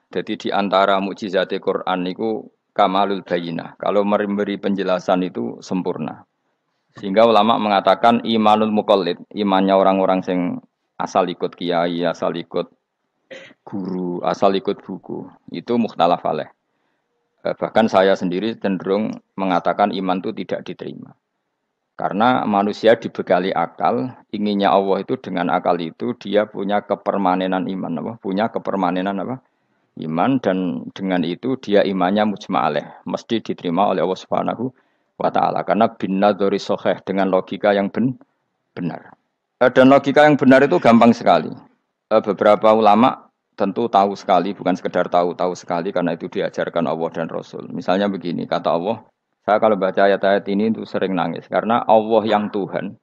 Jadi di antara mukjizat Quran itu kamalul bayinah. Kalau memberi penjelasan itu sempurna. Sehingga ulama mengatakan imanul muqallid, imannya orang-orang yang asal ikut kiai, asal ikut guru, asal ikut buku, itu mukhtalaf alaih. Bahkan saya sendiri cenderung mengatakan iman itu tidak diterima. Karena manusia dibekali akal, inginnya Allah itu dengan akal itu dia punya kepermanenan iman, apa? Punya kepermanenan apa? Iman dan dengan itu dia imannya mujma'aleh, mesti diterima oleh Allah Subhanahu wa taala karena binnadzari sahih dengan logika yang benar. Dan logika yang benar itu gampang sekali. Beberapa ulama tentu tahu sekali, bukan sekedar tahu sekali karena itu diajarkan Allah dan Rasul. Misalnya begini, kata Allah, saya kalau baca ayat-ayat ini itu sering nangis karena Allah yang Tuhan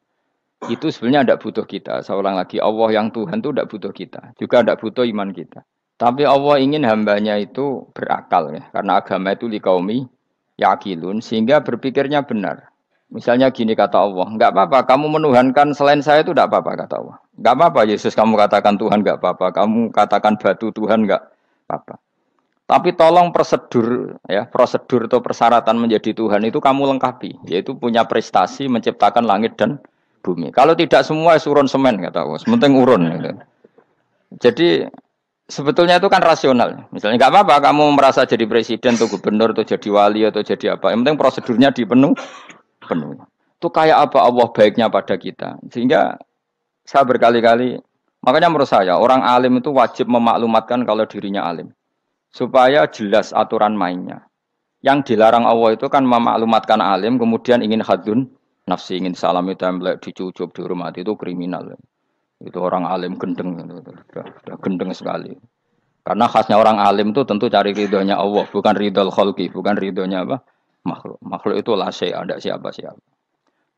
itu sebenarnya tidak butuh kita. Saya ulang lagi, Allah yang Tuhan itu tidak butuh kita, juga tidak butuh iman kita. Tapi Allah ingin hambanya itu berakal ya, karena agama itu likaumi yakilun sehingga berpikirnya benar. Misalnya gini kata Allah, enggak apa-apa kamu menuhankan selain saya itu enggak apa-apa kata Allah. Enggak apa-apa Yesus kamu katakan Tuhan enggak apa-apa, kamu katakan batu Tuhan enggak apa-apa. Tapi tolong prosedur ya, prosedur atau persyaratan menjadi Tuhan itu kamu lengkapi, yaitu punya prestasi menciptakan langit dan bumi. Kalau tidak semua surun semen kata Allah, sementing urun gitu. Jadi sebetulnya itu kan rasional. Misalnya nggak apa-apa kamu merasa jadi presiden atau gubernur atau jadi wali atau jadi apa. Yang penting prosedurnya penuh. Itu kayak apa Allah baiknya pada kita. Sehingga saya berkali-kali, makanya menurut saya orang alim itu wajib memaklumatkan kalau dirinya alim. Supaya jelas aturan mainnya. Yang dilarang Allah itu kan memaklumatkan alim kemudian ingin hadun nafsi, ingin salami template, dicucuk, dihormati itu kriminal. Itu orang alim gendeng, sudah gendeng sekali. Karena khasnya orang alim itu tentu cari ridhonya Allah, bukan ridhol kholqi, bukan ridhonya apa? Makhluk. Makhluk itu lah ada siapa-siapa.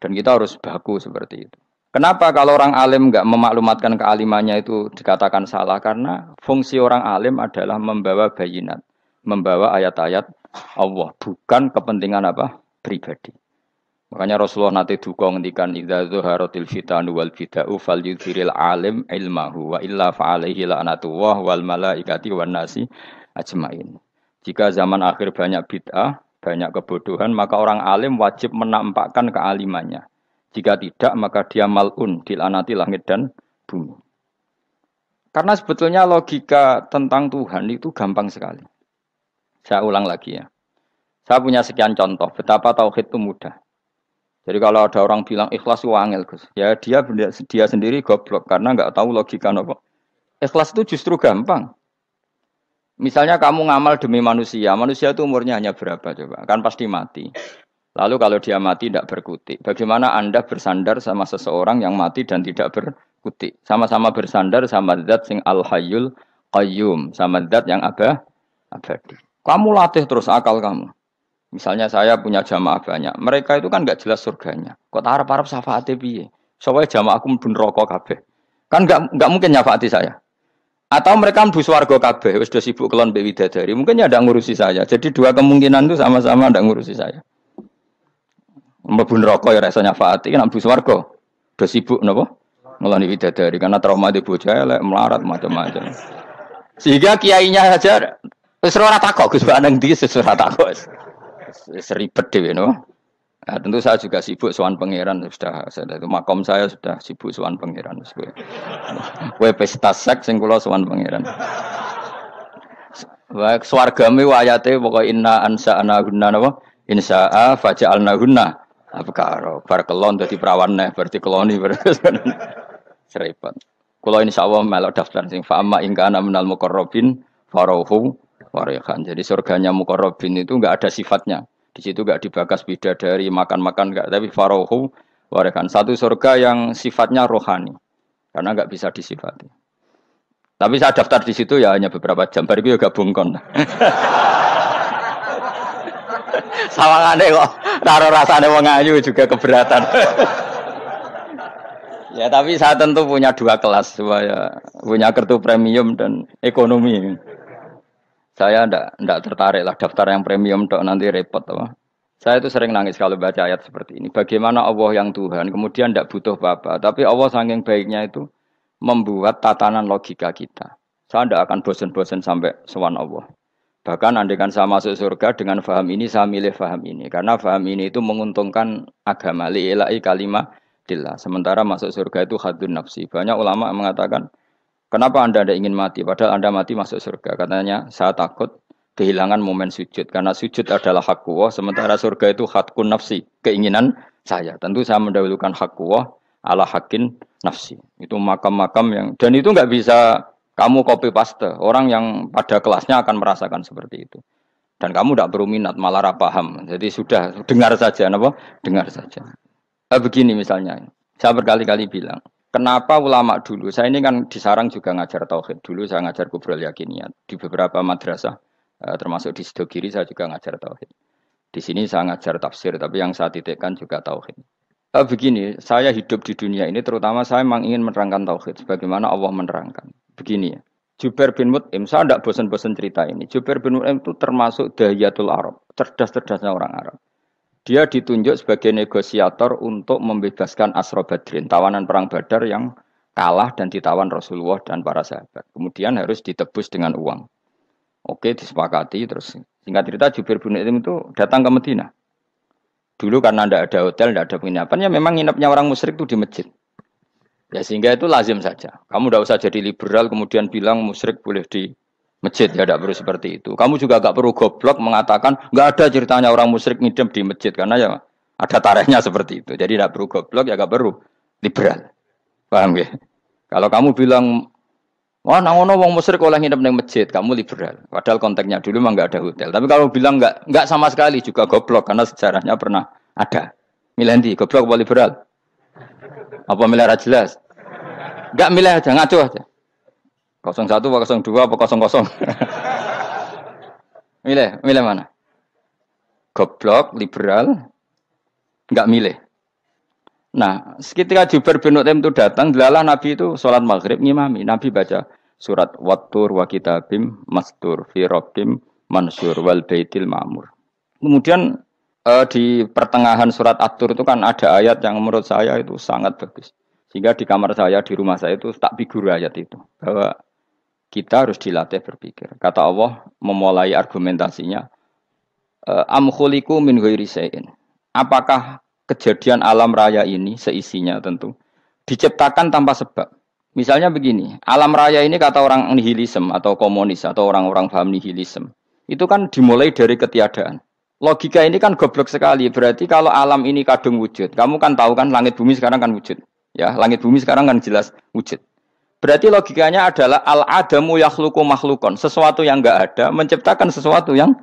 Dan kita harus baku seperti itu. Kenapa kalau orang alim nggak memaklumatkan kealimannya itu dikatakan salah? Karena fungsi orang alim adalah membawa bayinat, membawa ayat-ayat Allah, bukan kepentingan apa? Pribadi. Makanya Rasulullah nanti duka ngendikan idza zuharatil fitanu wal bid'u falyudhiril alim ilmahu wa illa fa'alaihi la'natullah wal malaikati wan nasi ajmain. Jika zaman akhir banyak bid'ah, banyak kebodohan, maka orang alim wajib menampakkan kealimannya. Jika tidak, maka dia mal'un, dilaknati langit dan bumi. Karena sebetulnya logika tentang Tuhan itu gampang sekali. Saya ulang lagi ya. Saya punya sekian contoh betapa tauhid itu mudah. Jadi kalau ada orang bilang ikhlas itu angel, Gus. Ya dia sendiri goblok karena nggak tahu logika apa. Ikhlas itu justru gampang. Misalnya kamu ngamal demi manusia, manusia itu umurnya hanya berapa coba? Kan pasti mati. Lalu kalau dia mati tidak berkutik. Bagaimana Anda bersandar sama seseorang yang mati dan tidak berkutik? Sama-sama bersandar sama zat sing al-hayyul qayyum, sama zat yang abadi. Kamu latih terus akal kamu. Misalnya saya punya jamaah banyak, mereka itu kan nggak jelas surganya. Kok harap-harap syafaatnya piye? Soalnya jamaah aku mlebu neraka kabeh. Kan nggak mungkin nyafaati saya. Atau mereka mlebu swarga kabeh, wis do sibuk kelon mbek widadari. Mungkin ya ndak ngurusi saya. Jadi dua kemungkinan itu sama-sama ndak ngurusi saya. Mlebu neraka ya ra iso nyafaati, nek mlebu swarga do sibuk napa? Ngeloni widadari karena trauma di bocah elek, melarat macam-macam. Sehingga kiainya saja wis ora takok Gus Banang ndi wis ora takok. Seribet dhewe no. Nah, tentu saya juga sibuk sowan pangeran sudah itu makom saya sudah sibuk sowan pangeran. Kowe pesta seks sing kula sowan pangeran. Wa swargame ayate pokoke inna ansa'ana gunna napa? Insya'a faja'alna gunna. Apa bar kelon dadi perawan neh berarti keloni seribet. Kula insyaallah melok daftar sing fa'ama in kana minal muqarrabin farauhu warihan. Jadi surganya muqarrabin itu enggak ada sifatnya. Di situ enggak dibakas bidadari, makan-makan enggak, tapi farauhu warihan. Satu surga yang sifatnya rohani. Karena enggak bisa disifati. Tapi saya daftar di situ ya hanya beberapa jam. Bariku ya gabung kon. Sawangane kok karo rasane wong ayu juga keberatan. Ya tapi saya tentu punya dua kelas, supaya punya kartu premium dan ekonomi. Saya ndak tertarik lah daftar yang premium dok nanti repot apa. Saya itu sering nangis kalau baca ayat seperti ini. Bagaimana Allah yang Tuhan kemudian ndak butuh apa-apa, tapi Allah saking baiknya itu membuat tatanan logika kita. Saya tidak akan bosan-bosan sampai sowan Allah. Bahkan andaikan saya masuk surga dengan faham ini, saya milih faham ini. Karena faham ini itu menguntungkan agama. Li'ilai kalimatillah. Sementara masuk surga itu hadun nafsi. Banyak ulama mengatakan, kenapa Anda ingin mati? Padahal Anda mati masuk surga. Katanya, saya takut kehilangan momen sujud. Karena sujud adalah hak Allah. Sementara surga itu hakun nafsi. Keinginan saya. Tentu saya mendahulukan hak Allah ala hakin nafsi. Itu makam-makam yang... Dan itu nggak bisa... Kamu copy paste, orang yang pada kelasnya akan merasakan seperti itu. Dan kamu tidak perlu minat, malah paham. Jadi sudah, dengar saja, apa? Dengar saja. Begini misalnya, saya berkali-kali bilang, kenapa ulama dulu, saya ini kan di Sarang juga ngajar tauhid. Dulu saya ngajar kubrul yakiniyat. Di beberapa madrasah, termasuk di Sidogiri saya juga ngajar tauhid. Di sini saya ngajar tafsir, tapi yang saya titikkan juga tauhid. Begini, saya hidup di dunia ini, terutama saya memang ingin menerangkan tauhid, sebagaimana Allah menerangkan. Begini ya, Jubair bin Mut'im, saya tidak bosan-bosan cerita ini. Jubair bin Mut'im itu termasuk dahiyatul Arab, cerdas-cerdasnya orang Arab. Dia ditunjuk sebagai negosiator untuk membebaskan Asra Badrin, tawanan perang Badar yang kalah dan ditawan Rasulullah dan para sahabat. Kemudian harus ditebus dengan uang. Oke, disepakati. Terus singkat cerita, Jubair bin Mut'im itu datang ke Madinah. Dulu karena tidak ada hotel, tidak ada penginapan, ya memang nginepnya orang musyrik itu di masjid. Ya sehingga itu lazim saja. Kamu tidak usah jadi liberal kemudian bilang musyrik boleh di masjid. Ya tidak perlu seperti itu. Kamu juga tidak perlu goblok mengatakan nggak ada ceritanya orang musyrik ngidam di masjid. Karena ya ada tarikhnya seperti itu. Jadi tidak perlu goblok ya tidak perlu liberal. Paham ya? Kalau kamu bilang wah nangono wong musyrik oleh ngidam di masjid, kamu liberal. Padahal konteksnya dulu memang nggak ada hotel. Tapi kalau bilang nggak sama sekali juga goblok karena sejarahnya pernah ada. Milih ndi? Goblok apa liberal? Apa milih jelas? Enggak milih aja, ngaco aja. 01 apa 02 apa 00. Milih mana? Goblok, liberal, enggak milih. Nah, ketika Jubair bin Mut'im itu datang, delalah Nabi itu sholat maghrib ngimami. Nabi baca surat Wattur wa kitabim mastur fi rabbim mansur wal baitil ma'mur. Kemudian di pertengahan surat At-Tur itu kan ada ayat yang menurut saya itu sangat bagus. Sehingga di kamar saya, di rumah saya itu tak figur ayat itu. Bahwa kita harus dilatih berpikir. Kata Allah memulai argumentasinya. Am khuliqu min ghairi syai'in. Apakah kejadian alam raya ini seisinya tentu diciptakan tanpa sebab. Misalnya begini, alam raya ini kata orang nihilisme atau komunis atau orang-orang paham nihilisme. Itu kan dimulai dari ketiadaan. Logika ini kan goblok sekali. Berarti kalau alam ini kadung wujud, kamu kan tahu kan langit bumi sekarang kan wujud. Ya, langit bumi sekarang kan jelas wujud. Berarti logikanya adalah al-adamu yakhluqu makhlukon. Sesuatu yang enggak ada menciptakan sesuatu yang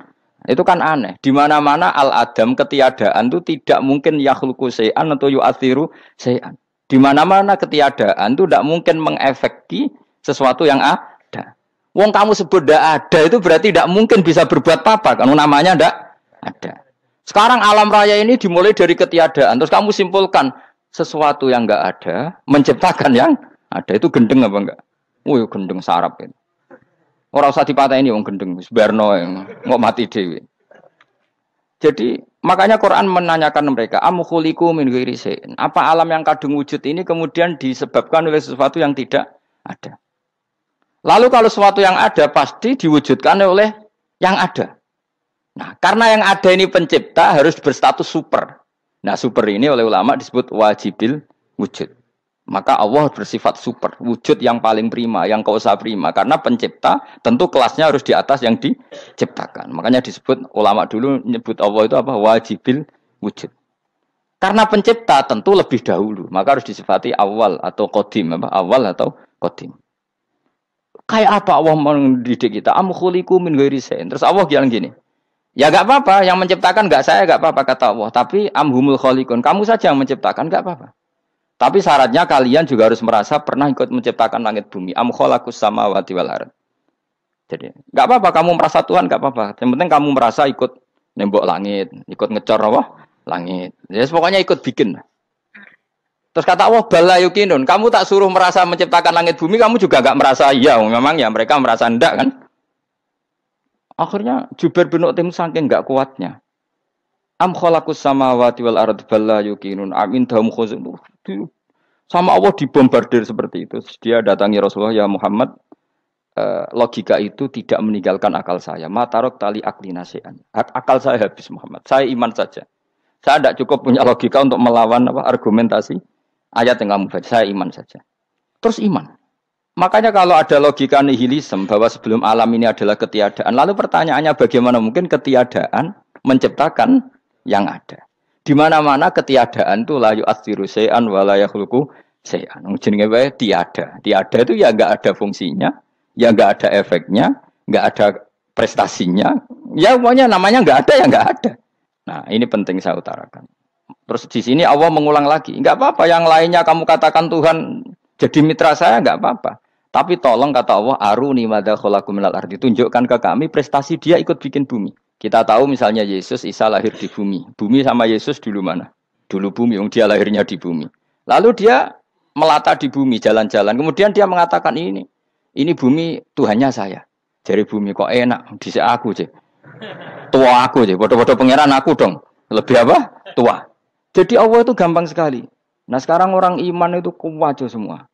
itu kan aneh. Di mana-mana al-adam ketiadaan itu tidak mungkin yakhluqu syai'an atau yu'athiru syai'an. Di mana-mana ketiadaan itu tidak mungkin mengefeki sesuatu yang ada. Wong kamu sebut tidak ada itu berarti tidak mungkin bisa berbuat apa-apa. Karena namanya tidak ada. Sekarang alam raya ini dimulai dari ketiadaan. Terus kamu simpulkan sesuatu yang enggak ada menciptakan yang ada. Itu gendeng apa enggak? Oh, gendeng sarap itu. Orang usah dipatahin wong gendeng, sebarno nggak mati dewi. Jadi makanya Quran menanyakan mereka, am khuliqu min ghairi syai'in. Apa alam yang kadung wujud ini kemudian disebabkan oleh sesuatu yang tidak ada? Lalu kalau sesuatu yang ada pasti diwujudkan oleh yang ada. Nah, karena yang ada ini pencipta harus berstatus super. Nah, super ini oleh ulama disebut wajibil wujud. Maka Allah bersifat super, wujud yang paling prima, yang kausa prima. Karena pencipta tentu kelasnya harus di atas yang diciptakan. Makanya disebut ulama dulu nyebut Allah itu apa? Wajibil wujud. Karena pencipta tentu lebih dahulu, maka harus disifati awal atau qadim, apa? Awal atau qadim. Kayak apa Allah mendidik kita? Am khuliqu min ghairi syai'in. Terus Allah bilang gini. Ya enggak apa-apa, yang menciptakan enggak saya, enggak apa-apa kata Allah. Tapi amhumul khaliqun, kamu saja yang menciptakan, enggak apa-apa. Tapi syaratnya kalian juga harus merasa pernah ikut menciptakan langit bumi. Am khalaqus samawati wal ardh. Jadi, enggak apa-apa kamu merasa Tuhan, enggak apa-apa. Yang penting kamu merasa ikut nembok langit, ikut ngecor apa? Langit. Ya pokoknya ikut bikin. Terus kata Allah, bala yukinun, kamu tak suruh merasa menciptakan langit bumi, kamu juga enggak merasa iya. Memang ya mereka merasa enggak kan? Akhirnya Jubair bin Mut'im saking enggak kuatnya. Am khalaqus samawati wal ardh balla yuqinun amin dahum khuzun. Sama Allah dibombardir seperti itu. Dia datangi Rasulullah, ya Muhammad, logika itu tidak meninggalkan akal saya. Matarok tali akli nasean. Akal saya habis Muhammad. Saya iman saja. Saya tidak cukup punya logika untuk melawan argumentasi ayat yang kamu baca. Saya iman saja. Terus iman. Makanya kalau ada logika nihilisme bahwa sebelum alam ini adalah ketiadaan, lalu pertanyaannya bagaimana mungkin ketiadaan menciptakan yang ada? Di mana-mana ketiadaan itu la yu'atsiru syai'an wa la yakhluqu syai'an. Jenenge wae tiada. Tiada itu ya enggak ada fungsinya, ya enggak ada efeknya, enggak ada prestasinya. Ya pokoknya namanya enggak ada ya enggak ada. Nah, ini penting saya utarakan. Terus di sini Allah mengulang lagi, enggak apa-apa yang lainnya kamu katakan Tuhan jadi mitra saya enggak apa-apa. Tapi tolong kata Allah, aruni madza khalaqu minal ardi, tunjukkan ke kami prestasi dia ikut bikin bumi. Kita tahu misalnya Yesus, Isa lahir di bumi. Bumi sama Yesus dulu mana? Dulu bumi, dia lahirnya di bumi. Lalu dia melata di bumi, jalan-jalan. Kemudian dia mengatakan ini bumi Tuhannya saya. Jadi bumi kok enak, dhisik aku je. Tua aku je, bodoh-bodoh pangeran aku dong. Lebih apa? Tua. Jadi Allah itu gampang sekali. Nah sekarang orang iman itu kuwajo semua.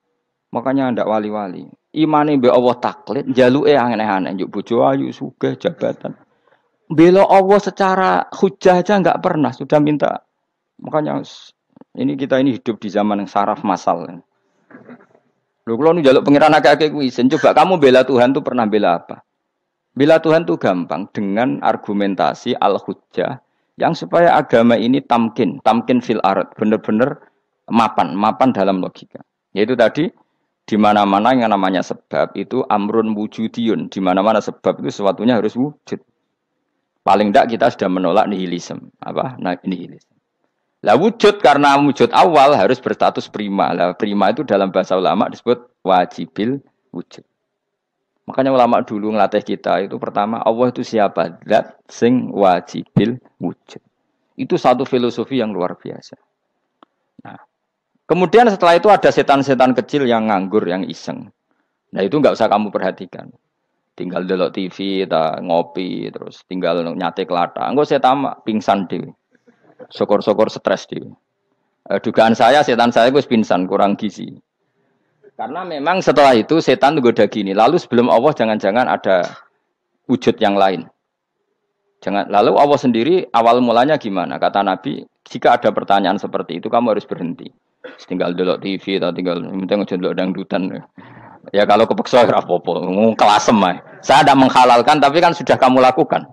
Makanya ndak wali-wali. Imane mbek Allah taklid, jaluke aneh-aneh, njuk bojo ayu, sugih, jabatan. Bela Allah secara hujah aja enggak pernah, sudah minta. Makanya kita hidup di zaman yang saraf massal. Lho kula nu njaluk pangeran akeh-akeh kuwi isin, coba kamu bela Tuhan tuh pernah bela apa? Bela Tuhan tuh gampang dengan argumentasi al-hujjah yang supaya agama ini tamkin fil ard, benar-benar mapan dalam logika. Yaitu tadi di mana-mana yang namanya sebab itu amrun wujudiyun, di mana-mana sebab itu sesuatunya harus wujud. Paling tidak kita sudah menolak nihilisme. Apa? Nah, nihilisme. Lah wujud karena wujud awal harus berstatus prima. Lah prima itu dalam bahasa ulama disebut wajibil wujud. Makanya ulama dulu ngelatih kita itu pertama Allah itu siapa? Zat sing wajibil wujud. Itu satu filosofi yang luar biasa. Nah, kemudian setelah itu ada setan-setan kecil yang nganggur, yang iseng. Nah itu nggak usah kamu perhatikan. Tinggal delok TV, ngopi, terus tinggal nyate kelata. Enggak saya tamak, pingsan dewe. Syukur-syukur stres dewe. Dugaan saya, setan saya gue pingsan, kurang gizi. Karena memang setelah itu setan goda gini. Lalu sebelum Allah jangan-jangan ada wujud yang lain. Lalu Allah sendiri awal mulanya gimana? Kata Nabi, jika ada pertanyaan seperti itu kamu harus berhenti. Tinggal delok TV atau tinggal penting aja delok dangdutan. Ya kalau kepeksa ora apa-apa, kelasem ae. Saya tidak menghalalkan tapi kan sudah kamu lakukan.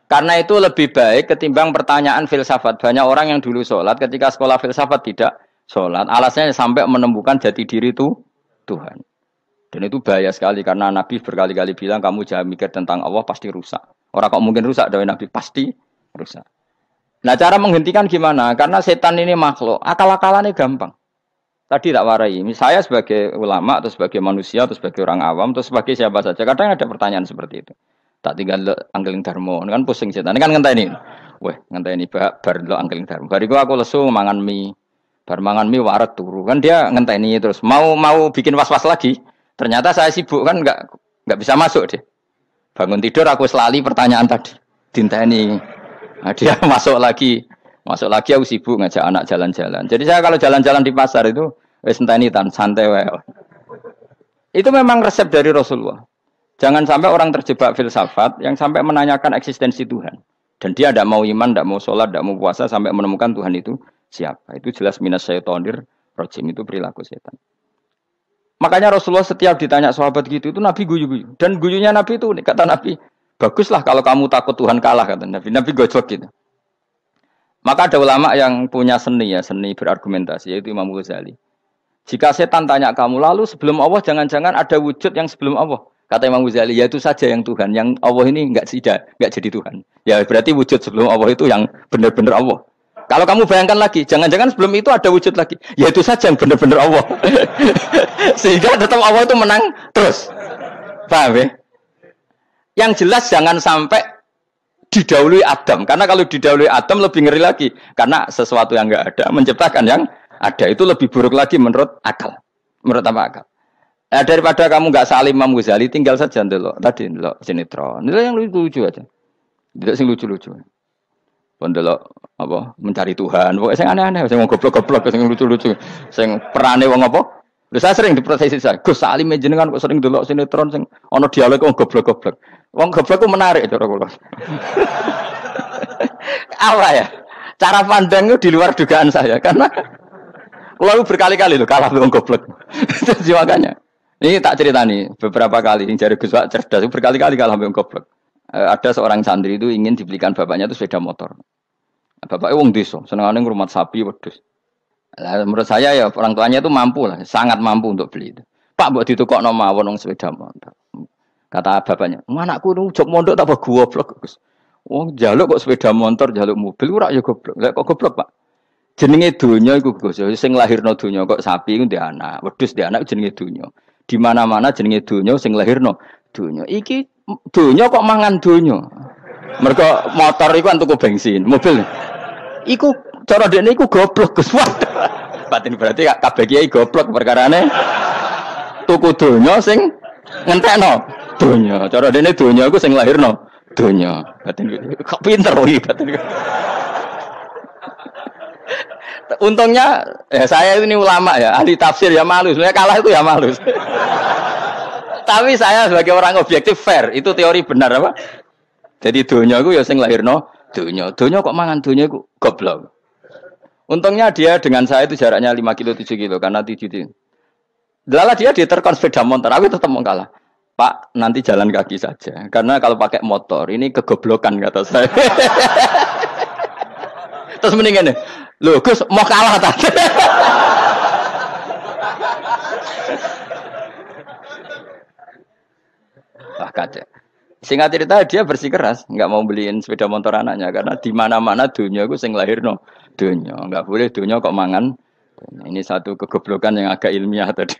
Karena itu lebih baik ketimbang pertanyaan filsafat. Banyak orang yang dulu sholat ketika sekolah filsafat tidak sholat. Alasannya sampai menemukan jati diri itu Tuhan. Dan itu bahaya sekali karena Nabi berkali-kali bilang kamu jangan mikir tentang Allah pasti rusak. Orang kok mungkin rusak dari Nabi pasti rusak. Nah cara menghentikan gimana? Karena setan ini makhluk, akal-akalannya gampang. Tadi tak warai, saya sebagai ulama atau sebagai manusia atau sebagai orang awam atau sebagai siapa saja, kadang ada pertanyaan seperti itu. Tak tinggal anggeling dharma, kan pusing setan. Ini kan ngenteni. Weh, ngenteni bar lo anggeling dharma. Bariku aku lesu mangan mie. Bar mangan mie waret turu. Kan dia ngenteni terus mau bikin was-was lagi. Ternyata saya sibuk kan enggak bisa masuk deh. Bangun tidur aku selali pertanyaan tadi. Dinteni. Nah, dia masuk lagi aku sibuk ngajak anak jalan-jalan. Jadi saya kalau jalan-jalan di pasar itu wis enteni tan santai wae. Itu memang resep dari Rasulullah. Jangan sampai orang terjebak filsafat yang sampai menanyakan eksistensi Tuhan. Dan dia tidak mau iman, tidak mau sholat, tidak mau puasa sampai menemukan Tuhan itu siapa. Itu jelas minas syaitonir rajim, itu perilaku setan. Makanya Rasulullah setiap ditanya sahabat gitu itu Nabi guyu-guyu. Dan guyunya Nabi itu kata Nabi, baguslah kalau kamu takut Tuhan kalah kata Nabi. Nabi gojok gitu. Maka ada ulama yang punya seni berargumentasi yaitu Imam Ghazali. Jika setan tanya kamu lalu sebelum Allah jangan-jangan ada wujud yang sebelum Allah. Kata Imam Ghazali, ya itu saja yang Tuhan, yang Allah ini enggak jadi Tuhan. Ya berarti wujud sebelum Allah itu yang benar-benar Allah. Kalau kamu bayangkan lagi, jangan-jangan sebelum itu ada wujud lagi. Ya itu saja yang benar-benar Allah. Sehingga tetap Allah itu menang terus. Paham ya? Yang jelas jangan sampai didahului Adam. Karena kalau didahului Adam lebih ngeri lagi. Karena sesuatu yang enggak ada menciptakan yang ada. Itu lebih buruk lagi menurut akal. Menurut apa akal? Nah, daripada kamu enggak salim Imam Ghazali, tinggal saja ndelok. Tadi ndelok sinetron. Ndelok yang lucu-lucu aja. Ndelok sing lucu-lucu. Ndelok apa? Mencari Tuhan. Pokoke sing aneh-aneh, sing goblok-goblok, sing lucu-lucu. Sing perane wong apa? Lho saya sering diprotes saya. Gus Salim jenengan kok sering delok sinetron sing ana dialog wong goblok-goblok. Wong goblok ku menarik cara kula. Apa ya? Cara pandang itu di luar dugaan saya karena kula berkali-kali lho kalah wong goblok. Jadi makanya ini tak cerita nih beberapa kali yang jari Gus Wak cerdas berkali-kali kalah wong goblok. Ada seorang santri itu ingin dibelikan bapaknya itu sepeda motor. Bapaknya wong desa, senengane ngrumat sapi wedhus. Lah menurut saya ya orang tuanya itu mampu lah, sangat mampu untuk beli itu. Pak mbok ditukokno mawon wong sepeda motor. Kata bapaknya, "Anakku nu jog mondok tak goblok, Gus. Wong njaluk kok sepeda motor, njaluk mobil ora ya goblok. Lah kok goblok, Pak? Jenenge donya iku Gus, sing lahirno donya kok sapi iku ndek anak, wedhus ndek anak jenenge donya. Di mana-mana jenenge donya sing lahirno donya. Iki donya kok mangan donya. Mergo motor iku kan tuku bensin, mobil. Iku cara dekne iku goblok Gus. Batin berarti kabeh kiai goblok perkarane tuku donya sing ngentekno donya. Cara dekne donya iku sing lahirno donya. Batin kok pinter iki batin. Untungnya saya ini ulama ya, ahli tafsir ya malu. Sebenarnya kalah itu ya malu. Tapi saya sebagai orang objektif fair, itu teori benar apa? Jadi donya iku ya sing lahirno donya. Donya kok mangan donya iku goblok. Untungnya dia dengan saya itu jaraknya 5 kilo 7 kilo karena 7 kilo. Lala dia diterkon sepeda motor, aku tetap mau kalah. Pak, nanti jalan kaki saja. Karena kalau pakai motor ini kegoblokan kata saya. Terus mendingan nih, loh Gus mau kalah tadi. Wah kacau. Singkat cerita dia bersikeras, nggak mau beliin sepeda motor anaknya karena di mana-mana dunia gue sing lahirno dunia, nggak boleh dunia kok mangan. Ini satu kegoblokan yang agak ilmiah tadi.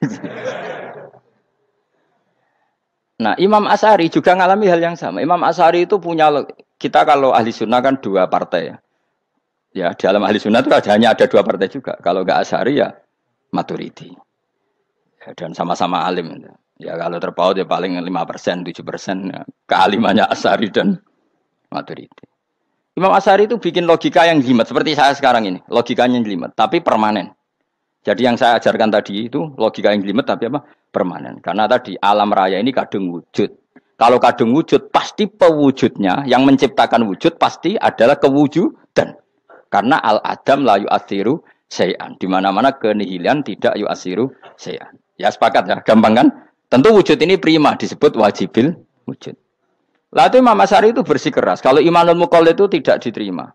Nah Imam Asy'ari juga ngalami hal yang sama. Imam Asy'ari itu punya kita kalau ahli sunnah kan 2 partai ya. Ya di dalam ahli sunnah itu hanya ada 2 partai juga. Kalau nggak Asy'ari ya Maturidi. Ya, dan sama-sama alim. Ya kalau terpaut ya paling 5%, 7% ya. Kealimannya Asy'ari dan Maturidi. Imam Asy'ari itu bikin logika yang jelimet seperti saya sekarang ini, logikanya yang jelimet tapi permanen. Jadi yang saya ajarkan tadi itu logika yang jelimet tapi apa? Permanen. Karena tadi alam raya ini kadung wujud. Kalau kadung wujud pasti pewujudnya yang menciptakan wujud pasti adalah kewujudan. Karena al-adam la yu'athiru syai'an. Di mana-mana kenihilan tidak yu'athiru syai'an. Ya sepakat ya, gampang kan? Tentu wujud ini prima disebut wajibil wujud. Lalu Imam Asy'ari itu bersikeras. Kalau imanul muqallid itu tidak diterima.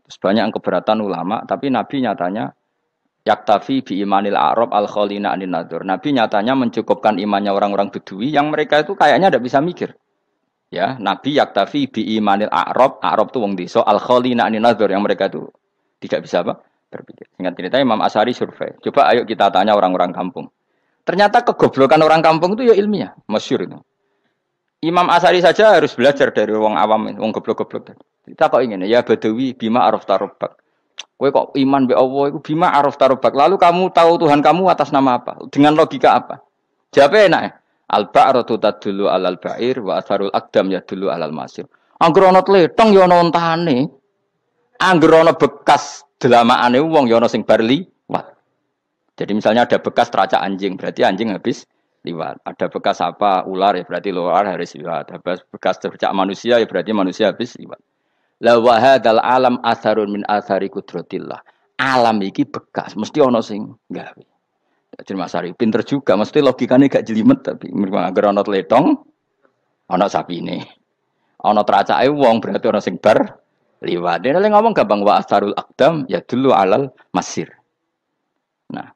Terus banyak yang keberatan ulama, tapi Nabi nyatanya yaktafi bi imanil a'rab al-khalina anin nadzur. Nabi nyatanya mencukupkan imannya orang-orang Bedui yang mereka itu kayaknya tidak bisa mikir. Ya, Nabi yaktafi bi imanil a'rab itu wong desa al-khalina anin nadzur yang mereka itu tidak bisa apa? Berpikir. Singkat cerita Imam Asy'ari survei. Coba ayo kita tanya orang-orang kampung. Ternyata kegoblokan orang kampung itu ya ilmiah, masyhur itu. Imam Asy'ari saja harus belajar dari wong awam, wong goblok-goblok. Kita kok ingin ya Badawi bima arafta rabbak. Kowe kok iman be Allah iku bima arafta rabbak. Lalu kamu tahu Tuhan kamu atas nama apa? Dengan logika apa? Jawabnya enak ya. Al-ba'ratu tadullu 'alal ba'ir wa atharul aqdam yadullu 'alal masir. Angger ana tletong ya ana ontane. Angger ana bekas delamaane wong ya ana sing bar liwat. Jadi misalnya ada bekas teracak anjing, berarti anjing habis liwat. Ada bekas apa ular ya berarti ular harus liwat. Ada bekas teracak manusia ya berarti manusia habis liwat. La wa hadzal alam atharun min athari qudratillah. Alam iki bekas, mesti ana sing gawe. Jadi Mas Ari pinter juga, mesti logikane gak jelimet tapi agar ana tletong ana sapine. Ana teracake wong berarti ana sing bar liwat. Dene ngomong gampang wa atharul aqdam ya dulu alal masir. Nah,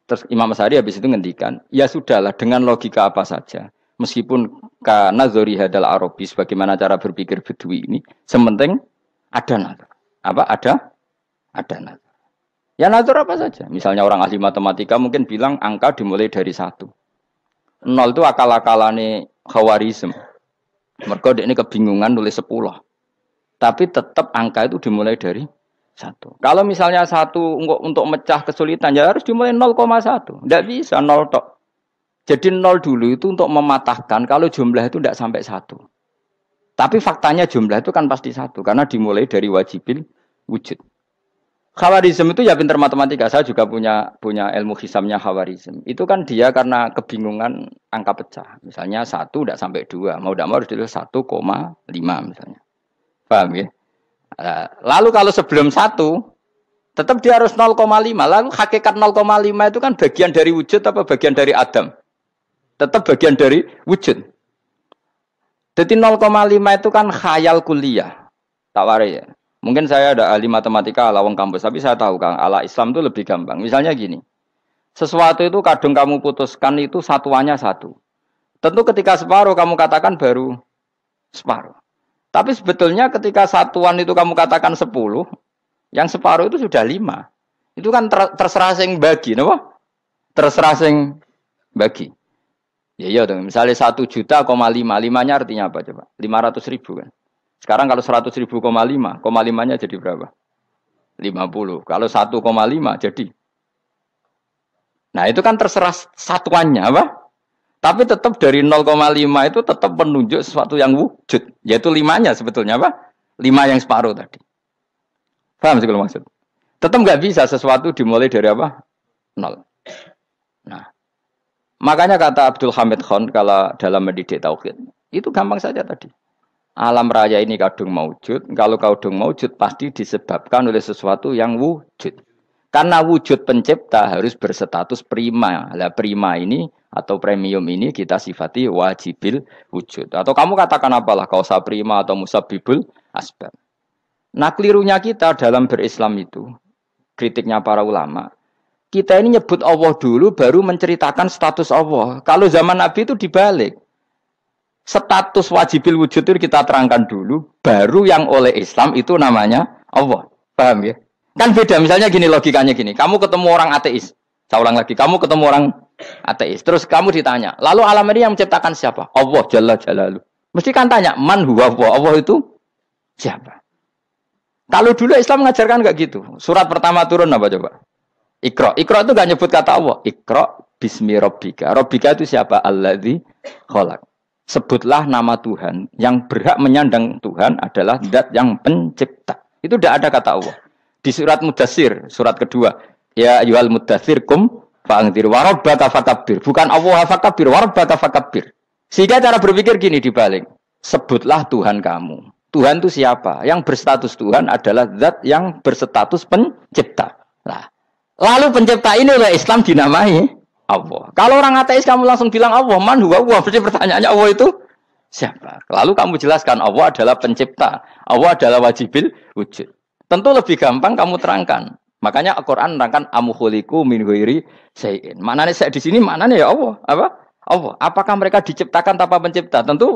terus Imam Asy'ari habis itu ngendikan, ya sudahlah dengan logika apa saja. Meskipun karena zori hadal Arabi sebagaimana cara berpikir Bedui ini, sementing ada nazar. Apa ada nazar. Ya nazar apa saja. Misalnya orang ahli matematika mungkin bilang angka dimulai dari 1. 0 itu akal-akalane Khawarizm. Mergo ini kebingungan nulis 10. Tapi tetap angka itu dimulai dari 1. Kalau misalnya 1 untuk mecah kesulitan ya harus dimulai 0,1. Tidak bisa 0 tok. Jadi 0 dulu itu untuk mematahkan kalau jumlah itu tidak sampai 1. Tapi faktanya jumlah itu kan pasti 1 karena dimulai dari wajibil wujud. Khawarizm itu ya pinter matematika. Saya juga punya ilmu hisamnya Khawarizm. Itu kan dia karena kebingungan angka pecah. Misalnya 1 tidak sampai 2. Mau tidak mau harus ditulis 1,5 misalnya. Paham ya? Lalu kalau sebelum 1, tetap dia harus 0,5. Lalu hakikat 0,5 itu kan bagian dari wujud apa bagian dari Adam? Tetap bagian dari wujud. Jadi 0,5 itu kan khayal kuliah. Tak warai ya. Mungkin saya ada ahli matematika ala wong kampus, tapi saya tahu Kang, ala Islam itu lebih gampang. Misalnya gini, sesuatu itu kadang kamu putuskan itu satuannya 1. Tentu ketika separuh kamu katakan baru separuh. Tapi sebetulnya ketika satuan itu kamu katakan 10, yang separuh itu sudah 5. Itu kan terserah sing bagi, napa? Terserah sing bagi. Ya iya dong, misalnya 1,5 juta, 5-nya artinya apa coba? 500.000 kan. Sekarang kalau 100.000, 5,5-nya jadi berapa? 50. Kalau 1,5 jadi. Nah itu kan terserah satuannya apa? Tapi tetap dari 0,5 itu tetap menunjuk sesuatu yang wujud. Yaitu 5-nya sebetulnya apa? 5 yang separuh tadi. Paham sih kalau maksud? Tetap nggak bisa sesuatu dimulai dari apa? 0. Nah, makanya kata Abdul Hamid Khan kalau dalam mendidik tauhid, itu gampang saja tadi. Alam raya ini kadung maujud. Kalau kadung maujud pasti disebabkan oleh sesuatu yang wujud. Karena wujud pencipta harus berstatus prima. Lah prima ini atau premium ini kita sifati wajibil wujud. Atau kamu katakan apalah kausa prima atau musabibul asbab. Nah kelirunya kita dalam berislam itu, kritiknya para ulama, kita ini nyebut Allah dulu baru menceritakan status Allah. Kalau zaman Nabi itu dibalik. Status wajibil wujud itu kita terangkan dulu, baru yang oleh Islam itu namanya Allah. Paham ya? Kan beda, misalnya gini logikanya gini, kamu ketemu orang ateis, saya ulang lagi, kamu ketemu orang ateis, terus kamu ditanya, lalu alam ini yang menciptakan siapa? Allah Jalla Jalaluh. Mesti kan tanya, man huwa Allah itu siapa? Kalau dulu Islam mengajarkan enggak gitu. Surat pertama turun apa coba? Iqra. Iqra itu enggak nyebut kata Allah. Iqra bismi rabbika. Rabbika itu siapa? Alladzi khalaq. Sebutlah nama Tuhan. Yang berhak menyandang Tuhan adalah zat yang pencipta. Itu tidak ada kata Allah. Di surat Mudatsir, surat kedua. Ya ayyuhal mudatsir kum fa'anzir wa rabbaka fakabbir. Bukan Allah fakabbir, wa rabbaka fakabbir. Sehingga cara berpikir gini dibalik. Sebutlah Tuhan kamu. Tuhan itu siapa? Yang berstatus Tuhan adalah zat yang berstatus pencipta. Nah, lalu pencipta ini oleh Islam dinamai Allah. Kalau orang ateis kamu langsung bilang Allah, man huwa Allah. Berarti pertanyaannya Allah itu siapa? Lalu kamu jelaskan Allah adalah pencipta. Allah adalah wajibil wujud. Tentu lebih gampang kamu terangkan. Makanya Al-Qur'an menerangkan amu khuliqu min ghairi syai'in. Maknanya saya di sini maknanya ya Allah. Apa? Allah. Apakah mereka diciptakan tanpa pencipta? Tentu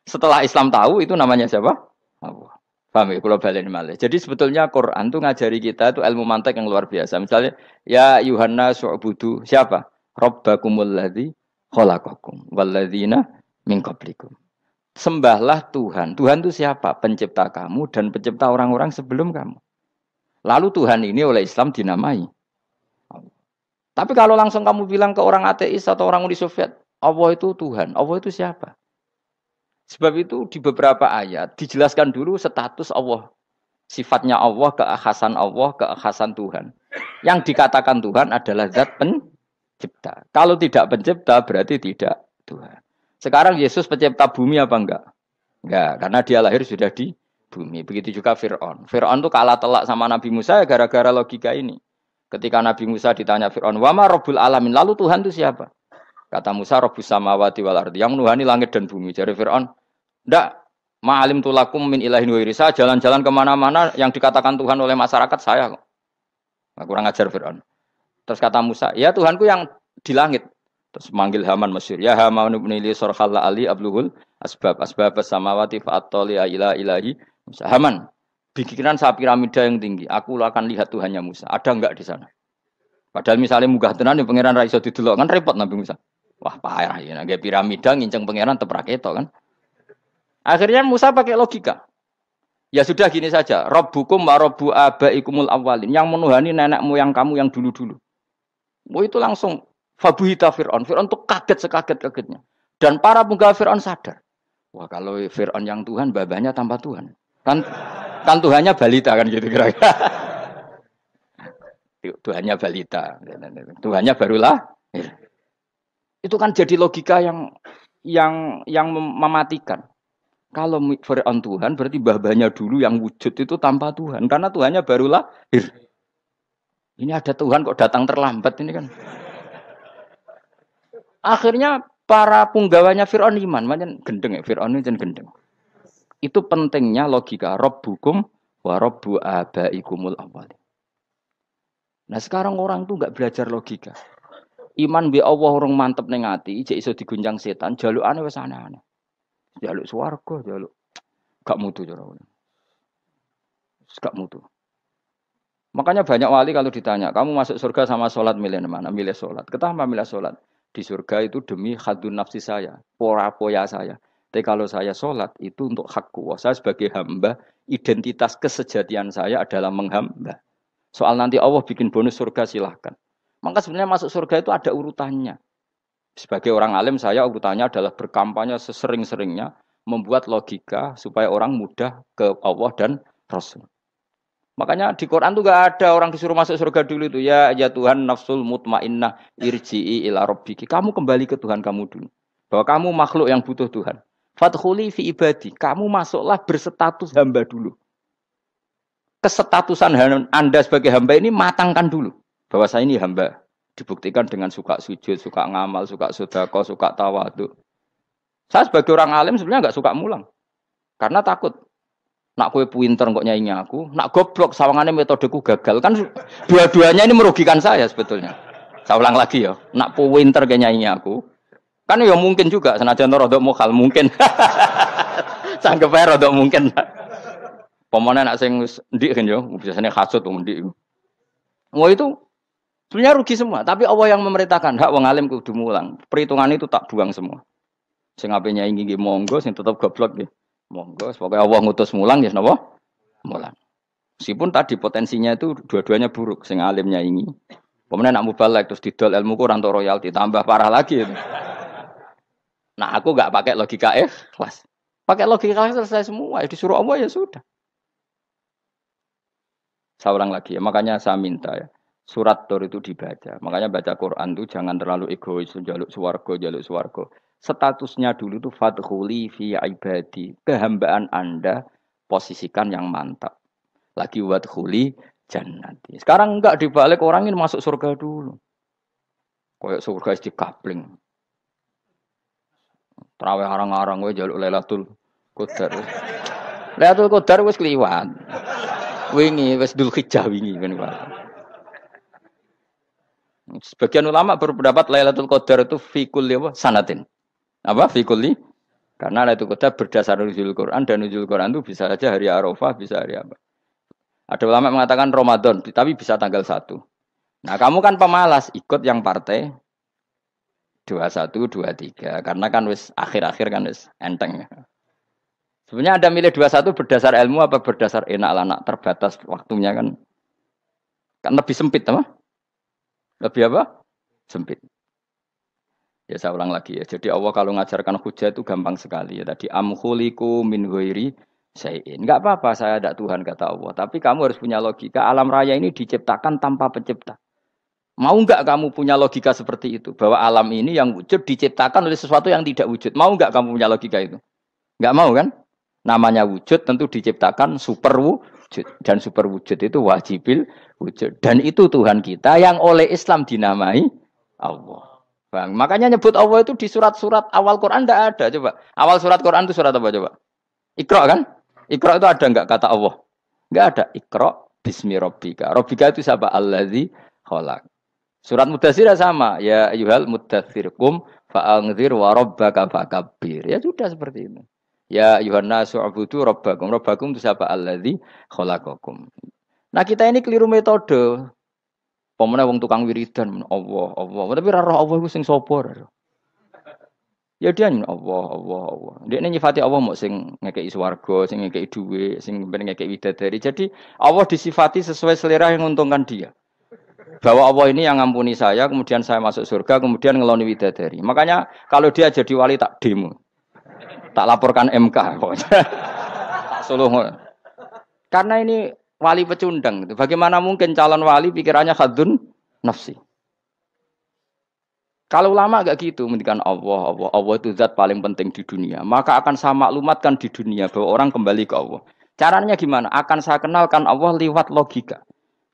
setelah Islam tahu itu namanya siapa? Allah. Paham ya? Kalau balen malih. Jadi sebetulnya Quran itu ngajari kita itu ilmu mantek yang luar biasa. Misalnya ya Yuhanna su'budu siapa? Rabbakumul ladzi khalaqakum walladzina min qablikum. Sembahlah Tuhan. Tuhan itu siapa? Pencipta kamu dan pencipta orang-orang sebelum kamu. Lalu Tuhan ini oleh Islam dinamai Allah. Tapi kalau langsung kamu bilang ke orang ateis atau orang Uni Soviet, Allah itu Tuhan. Allah itu siapa? Sebab itu di beberapa ayat dijelaskan dulu status Allah. Sifatnya Allah, keakhasan Allah, keakhasan Tuhan. Yang dikatakan Tuhan adalah zat pencipta. Kalau tidak pencipta berarti tidak Tuhan. Sekarang Yesus pencipta bumi apa enggak? Enggak, karena dia lahir sudah di bumi. Begitu juga Fir'aun. Fir'aun itu kalah telak sama Nabi Musa gara-gara logika ini. Ketika Nabi Musa ditanya Fir'aun, wa ma rabbul alamin? Lalu Tuhan itu siapa? Kata Musa, Rabbus samawati wal ardi, yang menuhani langit dan bumi. Jadi Fir'aun, enggak, ma'alim tulakum min ilahin wa irisa, jalan-jalan kemana-mana yang dikatakan Tuhan oleh masyarakat saya kok. Nah, kurang ajar Fir'aun. Terus kata Musa, ya Tuhanku yang di langit. Terus manggil Haman Mesir, ya Haman ibnili sorkhalla ali abluhul asbab samawati fa'attoli ila ilahi Musa. Haman, bikinan saya piramida yang tinggi, aku akan lihat Tuhannya Musa. Ada enggak di sana? Padahal misalnya munggah tenan yang pangeran ra iso didelok kan repot Nabi Musa. Wah, payah ya, nggak piramida nginceng pangeran teprak itu kan. Akhirnya Musa pakai logika. Ya sudah gini saja, Rabbukum wa Rabbu abaikumul awwalin, yang menuhani nenek moyang kamu yang dulu-dulu. Itu langsung fabuhita Fir'aun. Fir'aun tuh kaget sekaget-kagetnya. Dan para penggawa Fir'aun sadar. Wah, kalau Fir'aun yang Tuhan, babanya tanpa Tuhan. Kan Tuhannya balita kan gitu kira-kira. Tuhannya balita. Tuhannya barulah. Itu kan jadi logika yang mematikan. Kalau Fir'aun Tuhan berarti mbah-mbahnya dulu yang wujud itu tanpa Tuhan karena Tuhannya baru lahir. Ini ada Tuhan kok datang terlambat ini kan. Akhirnya para punggawanya Fir'aun iman, macam gendeng ya Fir'aun itu gendeng. Itu pentingnya logika Rabbukum wa Rabbu abaikumul awwalin. Nah sekarang orang tuh nggak belajar logika. Iman bi Allah orang mantep ning ati, jek iso diguncang setan, jalukane wis aneh-aneh. Jaluk swarga, jaluk gak mutu cara. Gak mutu. Makanya banyak wali kalau ditanya, kamu masuk surga sama sholat milih mana? Milih sholat. Kenapa milih sholat? Di surga itu demi khadun nafsi saya, poya saya. Tapi kalau saya sholat itu untuk hakku. Saya sebagai hamba, identitas kesejatian saya adalah menghamba. Soal nanti Allah bikin bonus surga silahkan. Maka sebenarnya masuk surga itu ada urutannya. Sebagai orang alim saya urutannya adalah berkampanye sesering-seringnya membuat logika supaya orang mudah ke Allah dan Rasul. Makanya di Quran tuh gak ada orang disuruh masuk surga dulu itu ya Tuhan nafsul mutmainnah irji'i ila rabbiki. Kamu kembali ke Tuhan kamu dulu. Bahwa kamu makhluk yang butuh Tuhan. Fadkhuli fi ibadi. Kamu masuklah berstatus hamba dulu. Kesetatusan Anda sebagai hamba ini matangkan dulu. Bahwa saya ini hamba. Dibuktikan dengan suka sujud, suka ngamal, suka sedekah, suka tawadhu. Saya sebagai orang alim sebenarnya nggak suka mulang. Karena takut. Nak kue pinter kok nyaingi aku, nak goblok sawangannya metodeku gagal. Kan dua-duanya ini merugikan saya sebetulnya. Saya ulang lagi ya. Nak pinter kayak nyaingi aku. Kan ya mungkin juga. Senajan rodok mokal mungkin. Sanggep aja rodok mungkin. Pemana nak sing ndik kan ya. Biasanya hasut ndik. Mau itu sebenarnya rugi semua, tapi Allah yang memerintahkan hak wong alim kudu mulang. Perhitungan itu tak buang semua. Sing ape nyaingi nggih monggo, sing tetep goblok nggih. Monggo, pokoke Allah ngutus mulang ya napa? Mulang. Meskipun tadi potensinya itu dua-duanya buruk, sing alim nyaingi. Pemenang nak mubalek terus didol ilmu ku ranto royalti, tambah parah lagi. Nah, aku enggak pakai logika ikhlas. Pakai logika selesai semua, ya disuruh Allah ya sudah. Saya ulang lagi ya, makanya saya minta ya. Surat Tur itu dibaca. Makanya baca Quran itu jangan terlalu egois, jaluk swarga. Statusnya dulu itu fadkhuli fi ibadi. Kehambaan Anda posisikan yang mantap. Lagi wadkhuli jannati. Sekarang enggak dibalik orang ini masuk surga dulu. Kayak surga di kapling. Terawih arang-arang kowe jaluk Lailatul Qadar. Lailatul Qadar wis kliwat. Wingi wis Dzulhijjah wingi kan Pak. Sebagian ulama berpendapat Lailatul Qadar itu fi kulli sanatin. Apa fi kulli? Karena Lailatul Qadar berdasar nuzul Quran dan nuzul Quran itu bisa saja hari Arafah, bisa hari apa. Ada ulama mengatakan Ramadan, tapi bisa tanggal 1. Nah, kamu kan pemalas ikut yang partai 21, 23 karena kan wis akhir-akhir kan wis enteng. Sebenarnya Anda milih 21 berdasar ilmu apa berdasar enak anak terbatas waktunya kan? Kan lebih sempit apa? Lebih apa? Sempit. Ya saya ulang lagi ya. Jadi Allah kalau ngajarkan hujah itu gampang sekali ya. Tadi amkhuliku min ghairi syai'in. Enggak apa-apa saya ada Tuhan kata Allah. Tapi kamu harus punya logika. Alam raya ini diciptakan tanpa pencipta. Mau enggak kamu punya logika seperti itu? Bahwa alam ini yang wujud diciptakan oleh sesuatu yang tidak wujud. Mau enggak kamu punya logika itu? Enggak mau kan? Namanya wujud tentu diciptakan super wujud. Dan super wujud itu wajibil wujud. Dan itu Tuhan kita yang oleh Islam dinamai Allah. Bang, makanya nyebut Allah itu di surat-surat awal Quran tidak ada. Coba. Awal surat Quran itu surat apa coba? Iqra kan? Iqra itu ada enggak kata Allah? Enggak ada. Iqra bismi rabbika. Rabbika itu siapa? Allazi khalaq. Surat Mudatsir sama. Ya ayyuhal mudatsir qum fa'anzir wa rabbaka fakabbir. Ya sudah seperti itu. Ya ayyuhan nasu ubudu rabbakum. Rabbakum itu siapa? Allazi khalaqakum. Nah, kita ini keliru metode. Pemene wong tukang wiridan Allah. Tapi ra roh Allah iku sing sapa? Ya dia Allah. Dekne nyifati Allah mok sing ngekeki swarga, sing ngekeki dhuwit, sing ngekeki widadari. Jadi Allah disifati sesuai selera yang menguntungkan dia. Bahwa Allah ini yang ngampuni saya, kemudian saya masuk surga, kemudian ngeloni widadari. Makanya kalau dia jadi wali tak demo. Tak laporkan MK pokoknya. Tak suluh. Karena ini wali pecundang gitu. Bagaimana mungkin calon wali pikirannya khadun nafsi? Kalau ulama gak gitu, mendikan Allah itu zat paling penting di dunia. Maka akan saya maklumatkan di dunia bahwa orang kembali ke Allah. Caranya gimana? Akan saya kenalkan Allah lewat logika.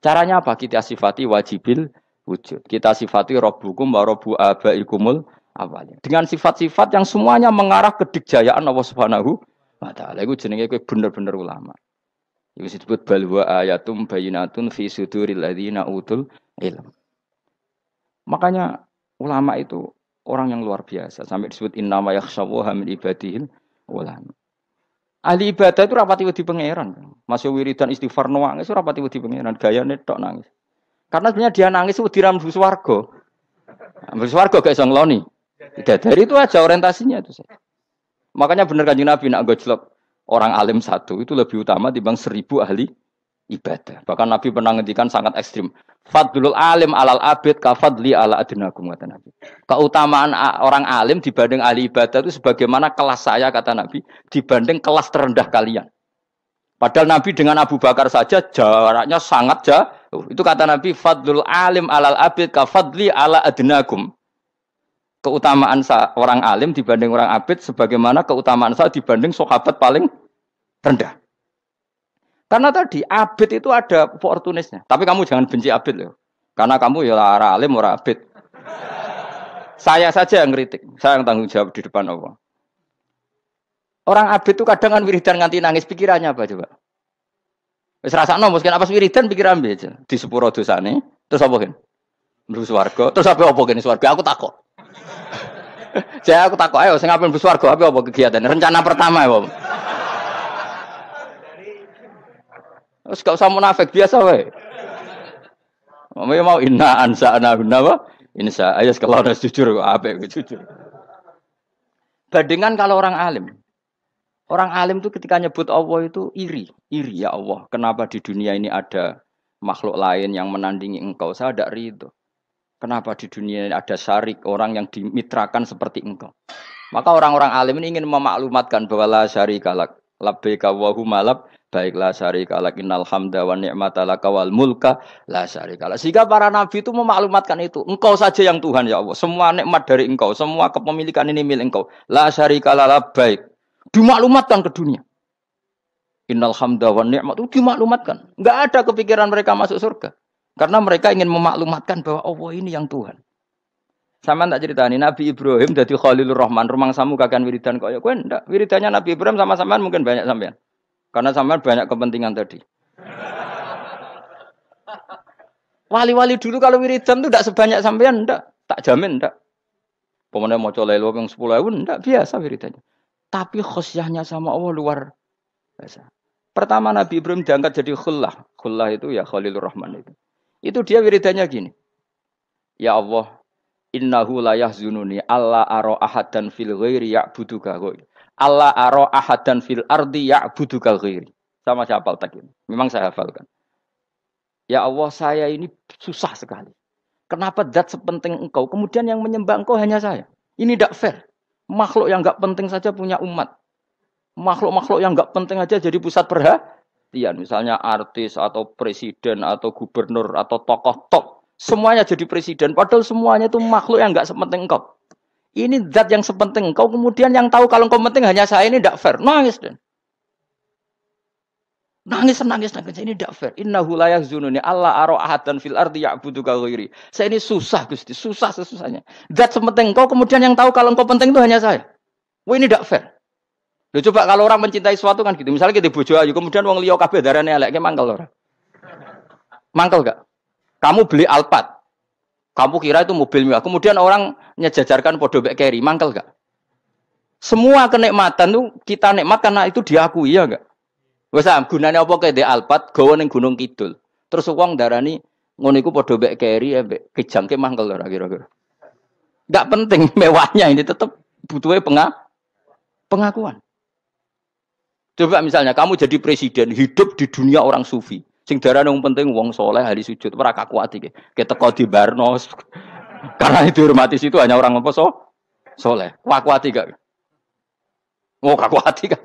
Caranya apa? Kita sifati wajibil wujud. Kita sifati Rabbukum wa Rabbu abaikumul awalnya. Dengan sifat-sifat yang semuanya mengarah ke dikjayaan Allah Subhanahu wa taala. Iku jenenge kowe bener-bener ulama. Iku disebut balwa ayatum bayinatun fi suduril ladzina utul ilm. Makanya ulama itu orang yang luar biasa. Sampai disebut innama yakhshawaha min ibadihil ulama. Ahli ibadah itu rapati wedi pangeran. Masih wiridan istighfar nangis itu rapati wedi pangeran. Gayane tok nangis. Karena sebenarnya dia nangis itu diram mlebu swarga. Mlebu swarga gak iso ngloni. Dari itu aja orientasinya itu. Makanya benar Kanjeng Nabi nak gojlok orang alim satu itu lebih utama dibanding 1000 ahli ibadah. Bahkan Nabi pernah ngendikan sangat ekstrim. Fadlul alim alal abid ka fadli ala adnakum kata Nabi. Keutamaan orang alim dibanding ahli ibadah itu sebagaimana kelas saya kata Nabi dibanding kelas terendah kalian. Padahal Nabi dengan Abu Bakar saja jaraknya sangat jauh. Itu kata Nabi fadlul alim alal abid ka fadli ala adnakum. Keutamaan orang alim dibanding orang abid sebagaimana keutamaan saya dibanding sahabat paling rendah. Karena tadi abid itu ada opportunisnya. Tapi kamu jangan benci abid loh. Karena kamu ya orang alim orang abid. Saya saja yang kritik. Saya yang tanggung jawab di depan Allah. Orang abid itu kadang kan wiridan nganti nangis pikirannya apa coba? Wis rasakno mungkin apa wiridan pikiran aja. Di sepuro dosane, terus apa kan? Mlebu swarga, terus apa kene swarga? Aku takok. Saya aku takok ayo sing ape mlebu swarga apa kegiatan? Rencana pertama ya, Pak. Wis gak usah munafik biasa wae. Mau inna ansa'na apa? Insya ayo kalau harus jujur apik jujur. Bandingan kalau orang alim. Orang alim itu ketika nyebut Allah itu iri ya Allah. Kenapa di dunia ini ada makhluk lain yang menandingi engkau? Saya tidak ridho. Kenapa di dunia ini ada syarik orang yang dimitrakan seperti engkau? Maka orang-orang alim ini ingin memaklumatkan bahwa la syarikalak labbaika wa humalab baiklah syarikalak innal hamda wa ni'mata laka wal mulka la syarikalak. Sehingga para nabi itu memaklumatkan itu. Engkau saja yang Tuhan ya Allah. Semua nikmat dari engkau, semua kepemilikan ini milik engkau. La syarikalak labbaik. Dimaklumatkan ke dunia. Innal hamda wa ni'mat itu dimaklumatkan. Enggak ada kepikiran mereka masuk surga. Karena mereka ingin memaklumatkan bahwa Allah ini yang Tuhan. Sama tak ceritani Nabi Ibrahim jadi Khalilur Rahman, rumang samu kakan wiridan kaya kowe ndak. Wiridannya Nabi Ibrahim sama sampean mungkin banyak sampean. Karena sampean banyak kepentingan tadi. Wali-wali dulu kalau wiridan itu ndak sebanyak sampean ndak, tak jamin ndak. Pemene maca lelo ping 10.000 ndak biasa wiridannya. Tapi khosyahnya sama Allah luar biasa. Pertama Nabi Ibrahim diangkat jadi khullah. Khullah itu ya Khalilur Rahman itu. Itu dia wiridannya gini. Ya Allah, innahu la yahzununi alla ara ahadan fil ghairi ya'buduka ghairi. Alla ara ahadan fil ardi ya'buduka ghairi. Sama saya hafal tak ini. Memang saya hafalkan. Ya Allah, saya ini susah sekali. Kenapa zat sepenting engkau, kemudian yang menyembah engkau hanya saya? Ini tidak fair. Makhluk yang enggak penting saja punya umat. Makhluk-makhluk yang enggak penting aja jadi pusat perhatian. Misalnya artis atau presiden atau gubernur atau tokoh top. Semuanya jadi presiden. Padahal semuanya itu makhluk yang enggak sepenting engkau. Ini zat yang sepenting engkau. Kemudian yang tahu kalau engkau penting hanya saya, ini tidak fair. Nangis dan nangis. Ini tidak fair. Innahu la yahzununi alla ara ahadan fil ardi ya'buduka ghairi. Saya ini susah Gusti, susah sesusahnya. Zat sepenting engkau, kemudian yang tahu kalau engkau penting itu hanya saya. Wah ini tidak fair. Loh, coba kalau orang mencintai sesuatu kan gitu. Misalnya kita bojo ayu, kemudian wong liya kabeh darane elek, mangkel ora? Mangkel gak? Kamu beli Alphard. Kamu kira itu mobil mewah. Kemudian orang nyejajarkan podo mek keri, mangkel gak? Semua kenikmatan tuh kita nikmat karena itu diakui ya enggak? Wes gunane apa kae ndek Alphard gawa ning Gunung Kidul. Terus wong darani ngono iku padha mek keri ambek kejangke mangkel ora kira-kira. Enggak penting mewahnya ini tetap butuhe pengakuan. Coba misalnya kamu jadi presiden hidup di dunia orang sufi. Sing darane wong penting wong soleh ahli sujud ora kakuat iki. Keteko di Barnos. Karena itu hormati situ hanya orang apa soleh. Kakuat gak? Oh kakuat gak?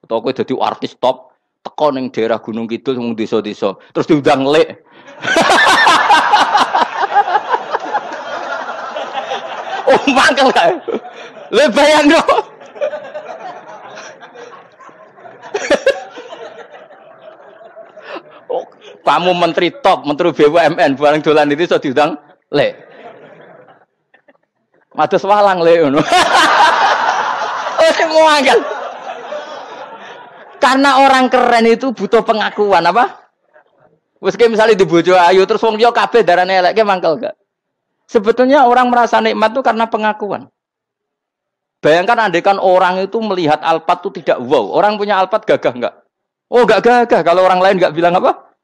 Atau kowe dadi artis top, teko ning daerah Gunung Kidul wong desa-desa, terus diundang lek. Oh, mangkel kae. Le bayangno. Oh, kamu menteri top, menteri BUMN, barang dolan itu iso diundang lek. Mados walang lek ngono. Oh, semua mangkel. Karena orang keren itu butuh pengakuan apa? Wes misalnya di bojo ayu terus wong liya kabeh darane elek mangkel gak? Sebetulnya orang merasa nikmat itu karena pengakuan. Bayangkan andaikan orang itu melihat Alphard itu tidak wow. Orang punya Alphard gagah enggak? Oh, enggak gagah. Kalau orang lain enggak bilang apa?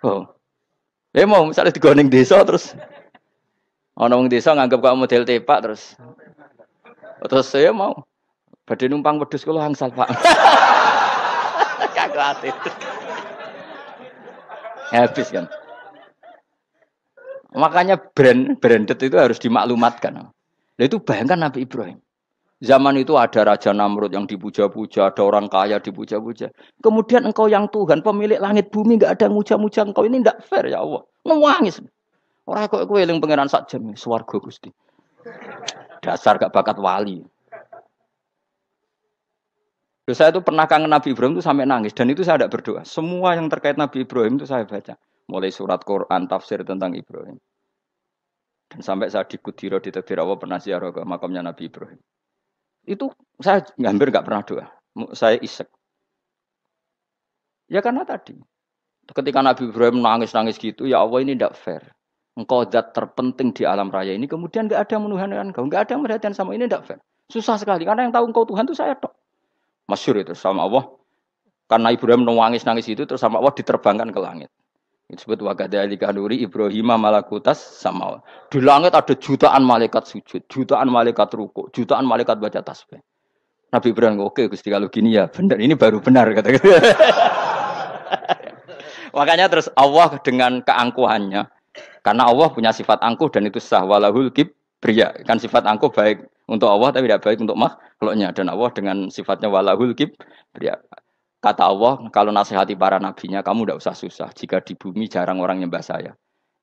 Oh. Ya mau misalnya digoning desa terus ana wong desa nganggep kok model tepak terus saya mau badhe numpang wedhus kula angsal, Pak. Kagak ati. Habis kan. Makanya branded itu harus dimaklumatkan. Nah, itu bayangkan Nabi Ibrahim. Zaman itu ada Raja Namrud yang dipuja-puja, ada orang kaya dipuja-puja. Kemudian engkau yang Tuhan, pemilik langit bumi, enggak ada yang muja-muja engkau. Ini enggak fair ya Allah. Nangis. Ora kok kowe eling pangeran sak jam swarga Gusti. Dasar gak bakat wali. Loh, saya itu pernah kangen Nabi Ibrahim itu sampai nangis dan itu saya tidak berdoa. Semua yang terkait Nabi Ibrahim itu saya baca. Mulai surat Quran, tafsir tentang Ibrahim. Dan sampai saya di Kudiro, di Tafsir Allah pernah ziarah ke makamnya Nabi Ibrahim. Itu saya hampir nggak pernah doa. Saya isek. Ya karena tadi. Ketika Nabi Ibrahim nangis-nangis gitu, ya Allah ini tidak fair. Engkau zat terpenting di alam raya ini, kemudian nggak ada yang menuhankan engkau. Nggak ada yang perhatian sama ini, tidak fair. Susah sekali, karena yang tahu engkau Tuhan itu saya tok. Masyhur itu sama Allah. Karena Ibrahim nangis-nangis itu, terus sama Allah diterbangkan ke langit. Itu disebut wakadzalika nuri Ibrahim malakutas sama. Di langit ada jutaan malaikat sujud, jutaan malaikat rukuk, jutaan malaikat baca tasbih. Nabi Ibrahim, oke Gusti kalau gini ya benar, ini baru benar kata. Makanya terus Allah dengan keangkuhannya, karena Allah punya sifat angkuh dan itu sah walahul kibriya. Kan sifat angkuh baik untuk Allah tapi tidak baik untuk makhluknya, dan Allah dengan sifatnya walahul kibriya. Kata Allah, kalau nasihati para nabinya, kamu tidak usah susah. Jika di bumi jarang orang nyembah saya.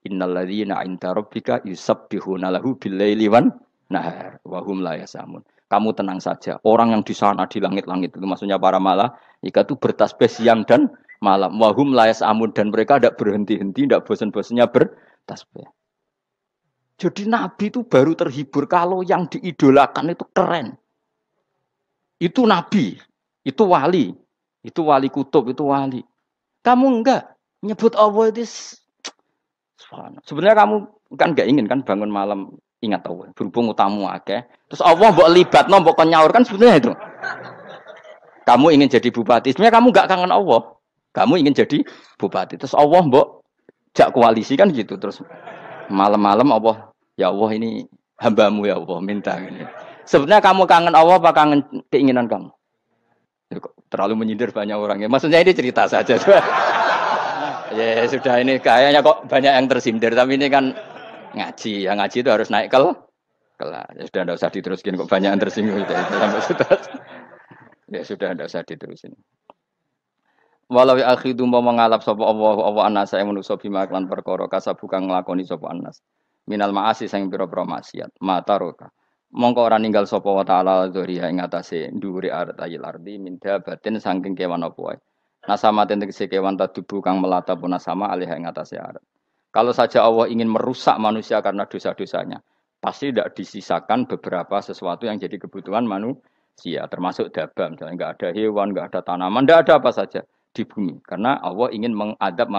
Innalladzina 'inda rabbika yusabbihuna lahu bil-laili wan nahar wa hum la yasamun. Kamu tenang saja. Orang yang di sana di langit-langit itu maksudnya para malaikat itu bertasbih siang dan malam. Wa hum la yasamun, dan mereka tidak berhenti-henti, tidak bosan-bosannya bertasbih. Jadi nabi itu baru terhibur kalau yang diidolakan itu keren. Itu nabi, itu wali. Itu wali kutub, itu wali. Kamu enggak nyebut Allah itu. Sebenarnya kamu kan enggak ingin kan bangun malam ingat Allah. Berhubung utamu akeh. Terus Allah mbok libatno, mbok nyaur kan sebenarnya itu. Kamu ingin jadi bupati. Sebenarnya kamu enggak kangen Allah. Kamu ingin jadi bupati. Terus Allah mbok jak koalisi kan gitu. Terus malam-malam Allah, ya Allah ini hambamu ya Allah minta ini. Sebenarnya kamu kangen Allah apa kangen keinginan kamu? Terlalu menyindir banyak orang ya. Maksudnya ini cerita saja. Ya sudah, ini kayaknya kok banyak yang tersindir. Tapi ini kan ngaji. Yang ngaji itu harus naik kelas. Ya sudah, tidak usah diteruskin. Kok banyak yang tersinggung. Ya sudah, tidak usah diterusin. Walau akhidu mau mengalap sapa Allah anasa yang manusa bima lan perkara kasabuka nglakoni sapa anas. Minal ma'asi sing pira-pira maksiat. Mataroka. Mongko ora ninggal sapa wa ta'ala dzuriya ing atase ndhuwure ayil ardi minda batin saking kewan apa wae. Nasama tegese kewan tadubu kang melata pun sama alih ing atase arat. Kalau saja Allah ingin merusak manusia karena dosa-dosanya, pasti tidak disisakan beberapa sesuatu yang jadi kebutuhan manusia, termasuk daba, misalnya enggak ada hewan, enggak ada tanaman, enggak ada apa saja di bumi karena Allah ingin mengadab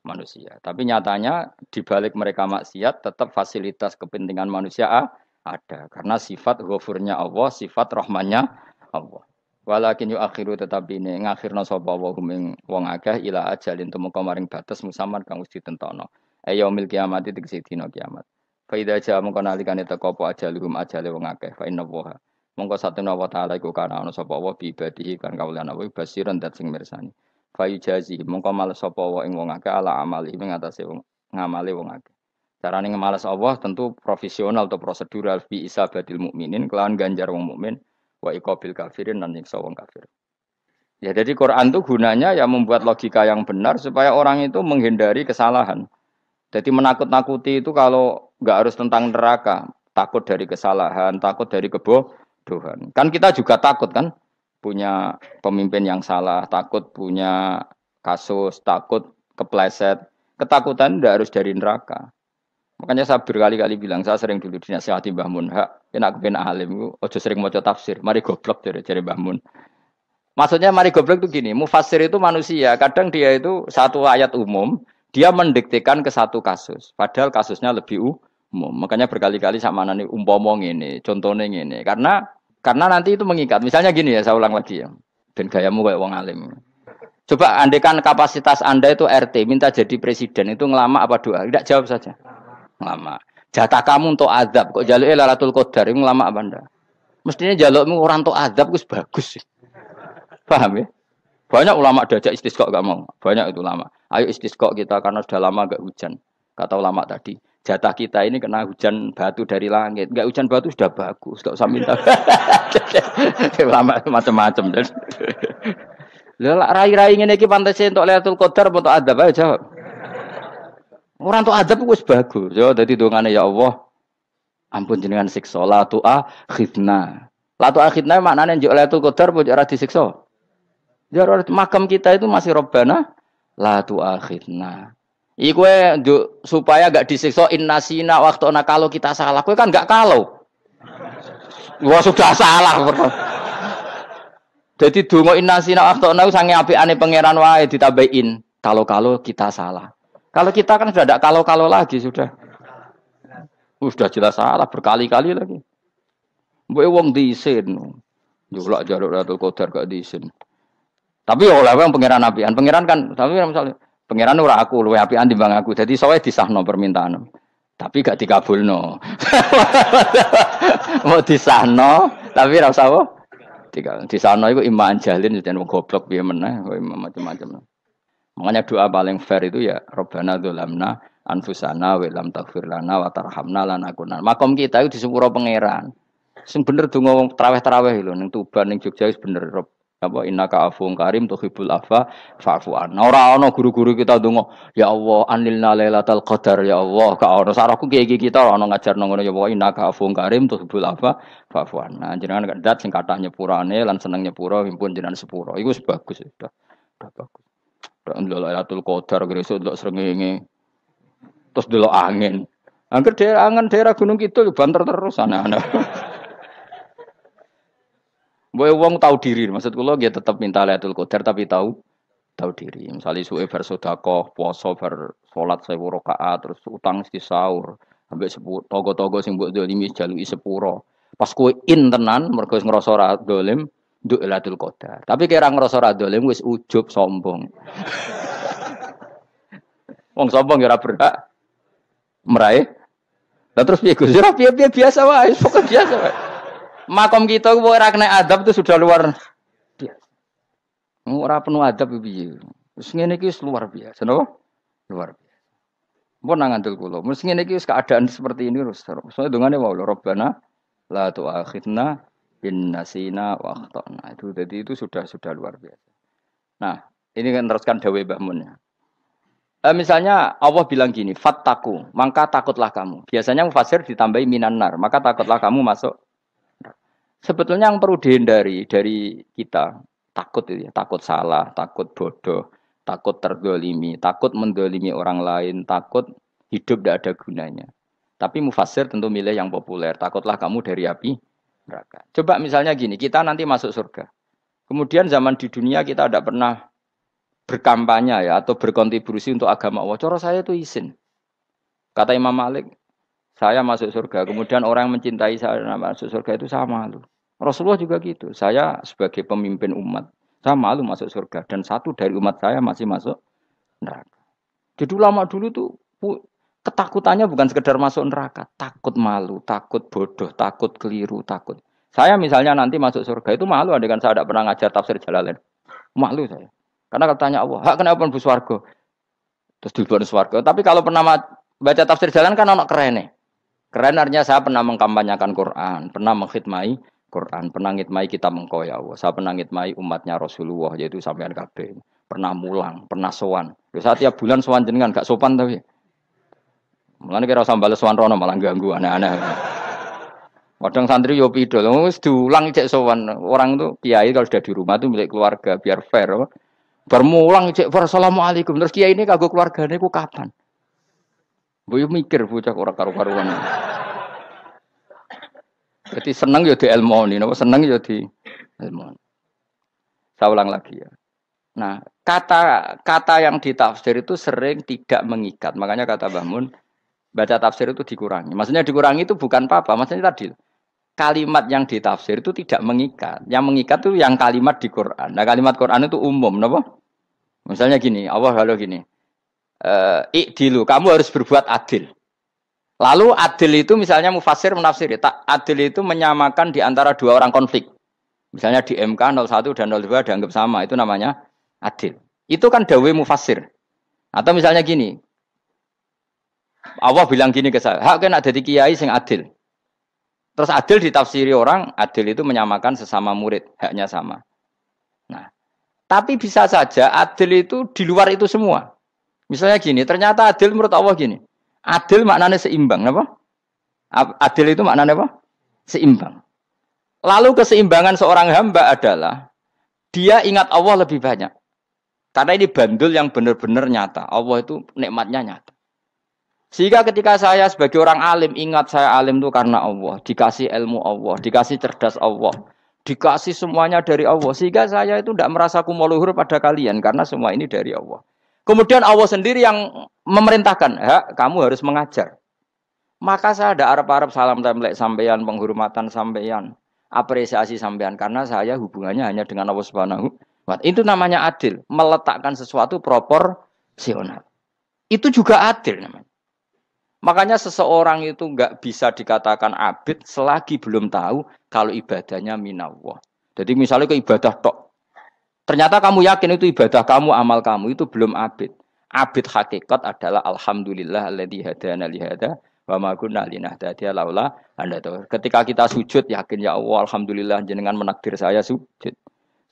manusia. Tapi nyatanya di balik mereka maksiat tetap fasilitas kepentingan manusia ada, karena sifat ghafurnya Allah, sifat rahmannya Allah. Walakin yu akhiru tetapi ini ngakhirna sapa wa hum wong akeh ila ajalin tumeka maring batas musaman kang wis ditentokno. Yaumil kiamat tegese dina kiamat. Fa idza jaa mongko nalikane teka apa ajaluhum ajale wong akeh fa inna wa mongko satuna wa taala iku kana ana sapa wa bi ibadihi kan kawulan apa basiran dat sing mirsani. Fa yujazi mongko males sapa wa ing wong akeh ala amali ing atase wong ngamale wong akeh. Carane ngemalas Allah tentu profesional atau prosedural fi isabatil mukminin kelawan ganjar wong mukmin wa iqabil kafirin lan nyiksa wong kafir. Ya jadi Quran itu gunanya ya membuat logika yang benar supaya orang itu menghindari kesalahan. Jadi menakut-nakuti itu kalau nggak harus tentang neraka, takut dari kesalahan, takut dari kebodohan. Kan kita juga takut kan punya pemimpin yang salah, takut punya kasus, takut kepleset. Ketakutan tidak harus dari neraka. Makanya saya berkali-kali bilang, saya sering dulu dinasihati Mbah Mun, hak, enak kepen alim, ojo sering maca tafsir, mari goblok dari Mbah Mun. Maksudnya mari goblok itu gini, mufassir itu manusia, kadang dia itu satu ayat umum, dia mendiktekan ke satu kasus, padahal kasusnya lebih umum. Makanya berkali-kali sama nani umpama ini, contohnya ini, karena nanti itu mengikat. Misalnya gini ya, saya ulang lagi ya, ben gayamu kayak wong alim. Coba andekan kapasitas Anda itu RT, minta jadi presiden, itu ngelama apa doa? Tidak, jawab saja. Ngelama. Jatah kamu untuk azab, kok jaluknya Lailatul Qadar, itu ngelama apa Anda? Mestinya jalukmu orang untuk azab, itu bagus sih. Paham ya? Banyak ulama diajak istisqa gak mau. Banyak itu ulama. Ayo istisqa kita karena sudah lama gak hujan. Kata ulama tadi, jatah kita ini kena hujan batu dari langit. Gak hujan batu sudah bagus, gak usah minta. Ulama macam-macam. Lah rai-rai ngene iki pantese entuk Lailatul Qadar apa entuk adab ayo jawab. Ora entuk adab wis bagus. Yo dadi dongane ya Allah. Ampun jenengan siksa la tu'a khidna. La tu'a khidna maknane njuk Lailatul Qadar apa ora disiksa? Ya makam kita itu masih Robbana la tu'a khidna. Iku supaya gak disiksa innasina waktu kalau kita salah. Kowe kan gak kalau. Wah sudah salah. Jadi donga innasina akhtana sange apikane pangeran wae ditambahin. Kalau kita salah. Kalau kita kan sudah tidak kalau lagi sudah. Sudah jelas salah berkali-kali lagi. Mbok wong diisin. Julak jaluk Lailatul Qadar gak diisin. Tapi oleh wong pangeran apian. Pangeran kan tapi misalnya pangeran ora aku luwe apian timbang aku. Jadi sowe disahno permintaan. Tapi gak dikabulno. Mau disahno tapi ora usah di sana itu iman jalin dan goblok biar meneh macam-macam. Makanya doa paling fair itu ya Rabbana dzalamna anfusana wa lam taghfir lana wa tarhamna lanakunanna. Makom kita itu di sepuro pangeran. Sing bener donga wong traweh-traweh lho ning Tuban ning Jogja wis bener apa innaka afuwun karim tuhibbul afwa fa'fu anna. Ora ana guru-guru kita donga ya Allah anilna lailatul qadar ya Allah ka ono saraku kiye kita ana ngajarno ngono ya Allah innaka afuwun karim tuhibbul afwa fa'fu anna. Jenengan kandat sing kathah nyepurane lan seneng nyepuro himpun jenengan sepuro. Iku wis bagus sudah bagus. Ndelok lailatul qadar gresuk ndelok srengenge. Terus ndelok angin. Angger daerah Gunung Kidul banter terus aneh-aneh. Boy wong tahu diri, maksud kula nggih tetep minta Lailatul Qadar tapi tahu diri. Misalnya suwe bar sedekah, puasa bar salat 1000 rakaat, terus utang mesti sahur, ambek togo-togo sing mbok dolimi jaluki sepuro. Pas kowe tenan mergo wis ngrasa ora dolim, nduk Lailatul Qadar. Tapi kira ngrasa ora dolim wis ujub sombong. Wong sombong ya ora berhak meraih. Lah terus piye Gus? Ora piye-piye biasa wae, pokok biasa wae. Makom kita ora kena adab itu sudah luar biasa. Ora penuh adab piye. Wis ngene iki wis luar biasa, napa? Luar biasa. Mun nang ngandel kula, mesti ngene iki wis keadaan seperti ini terus. Soale dongane wae Rabbana la tu'akhidna in nasina wa akhtana. Itu jadi itu sudah luar biasa. Nah, ini kan teruskan dawuh Mbah Mun ya. Misalnya Allah bilang gini, fattaku, maka takutlah kamu. Biasanya mufasir ditambahi minan nar, maka takutlah kamu masuk. Sebetulnya yang perlu dihindari dari kita takut itu ya, takut salah, takut bodoh, takut terdolimi, takut mendolimi orang lain, takut hidup tidak ada gunanya. Tapi mufasir tentu milih yang populer. Takutlah kamu dari api neraka. Coba misalnya gini, kita nanti masuk surga. Kemudian zaman di dunia kita tidak pernah berkampanye ya atau berkontribusi untuk agama Allah. Cara saya itu izin. Kata Imam Malik, saya masuk surga. Kemudian orang yang mencintai saya masuk surga itu saya malu. Rasulullah juga gitu. Saya sebagai pemimpin umat, saya malu masuk surga. Dan satu dari umat saya masih masuk neraka. Jadi ulama dulu tuh ketakutannya bukan sekedar masuk neraka. Takut malu, takut bodoh, takut keliru, takut. Saya misalnya nanti masuk surga itu malu. Andaikan saya tidak pernah ngajar tafsir Jalalain. Malu saya. Karena katanya Allah, hak kenapa pun buswargo. Terus dibuat swargo. Tapi kalau pernah baca tafsir Jalalain kan anak keren nih. Keren artinya saya pernah mengkampanyekan Quran, pernah mengkhidmati Quran, pernah ngitmai kitab engkau ya Allah. Saya pernah ngitmai umatnya Rasulullah yaitu sampean kabeh. Pernah mulang, pernah sowan. Saya tiap bulan sowan jenengan gak sopan tapi. Mulane kira usah bales sowan rono malah ganggu aneh-aneh. Kadang santri yo pidol, wis diulang cek sowan. Orang itu kiai kalau sudah di rumah itu milik keluarga biar fair. Bermulang cek assalamualaikum. Terus kiai ini kagok keluargane ku kapan? Boyo mikir bocah ora karo-karuan. Jadi seneng ya di ilmoni, napa seneng ya di ilmoni. Saya ulang lagi ya. Nah, kata yang ditafsir itu sering tidak mengikat. Makanya kata Mbah Mun, baca tafsir itu dikurangi. Maksudnya dikurangi itu bukan apa-apa, maksudnya tadi kalimat yang ditafsir itu tidak mengikat. Yang mengikat itu yang kalimat di Quran. Nah, kalimat Quran itu umum, napa? Misalnya gini, Allah kalau gini. Ikdilu, kamu harus berbuat adil. Lalu adil itu misalnya mufassir menafsiri, adil itu menyamakan di antara dua orang konflik. Misalnya di MK 01 dan 02 dianggap sama, itu namanya adil. Itu kan dawe mufassir. Atau misalnya gini, Allah bilang gini ke saya, hak kena jadi kiai sing adil. Terus adil ditafsiri orang, adil itu menyamakan sesama murid, haknya sama. Nah, tapi bisa saja adil itu di luar itu semua. Misalnya gini, ternyata adil menurut Allah gini. Adil maknanya seimbang, apa? Adil itu maknanya apa? Seimbang. Lalu keseimbangan seorang hamba adalah dia ingat Allah lebih banyak. Karena ini bandul yang benar-benar nyata. Allah itu nikmatnya nyata. Sehingga ketika saya sebagai orang alim ingat saya alim itu karena Allah, dikasih ilmu Allah, dikasih cerdas Allah, dikasih semuanya dari Allah. Sehingga saya itu tidak merasa kumuluhur pada kalian karena semua ini dari Allah. Kemudian Allah sendiri yang memerintahkan, kamu harus mengajar. Maka saya ada arep-arep salam templek sampeyan, penghormatan sampeyan, apresiasi sampeyan karena saya hubungannya hanya dengan Allah Subhanahu wa Ta'ala. Itu namanya adil, meletakkan sesuatu proporsional. Itu juga adil namanya. Makanya seseorang itu enggak bisa dikatakan abid selagi belum tahu kalau ibadahnya minallah. Jadi misalnya ke ibadah tok. Ternyata kamu yakin itu ibadah kamu, amal kamu itu belum abid. Abid hakikat adalah alhamdulillah alladzi hadana li hada wa ma kunna linahtadiya laula anda tahu. Ketika kita sujud yakin ya Allah alhamdulillah jenengan menakdir saya sujud.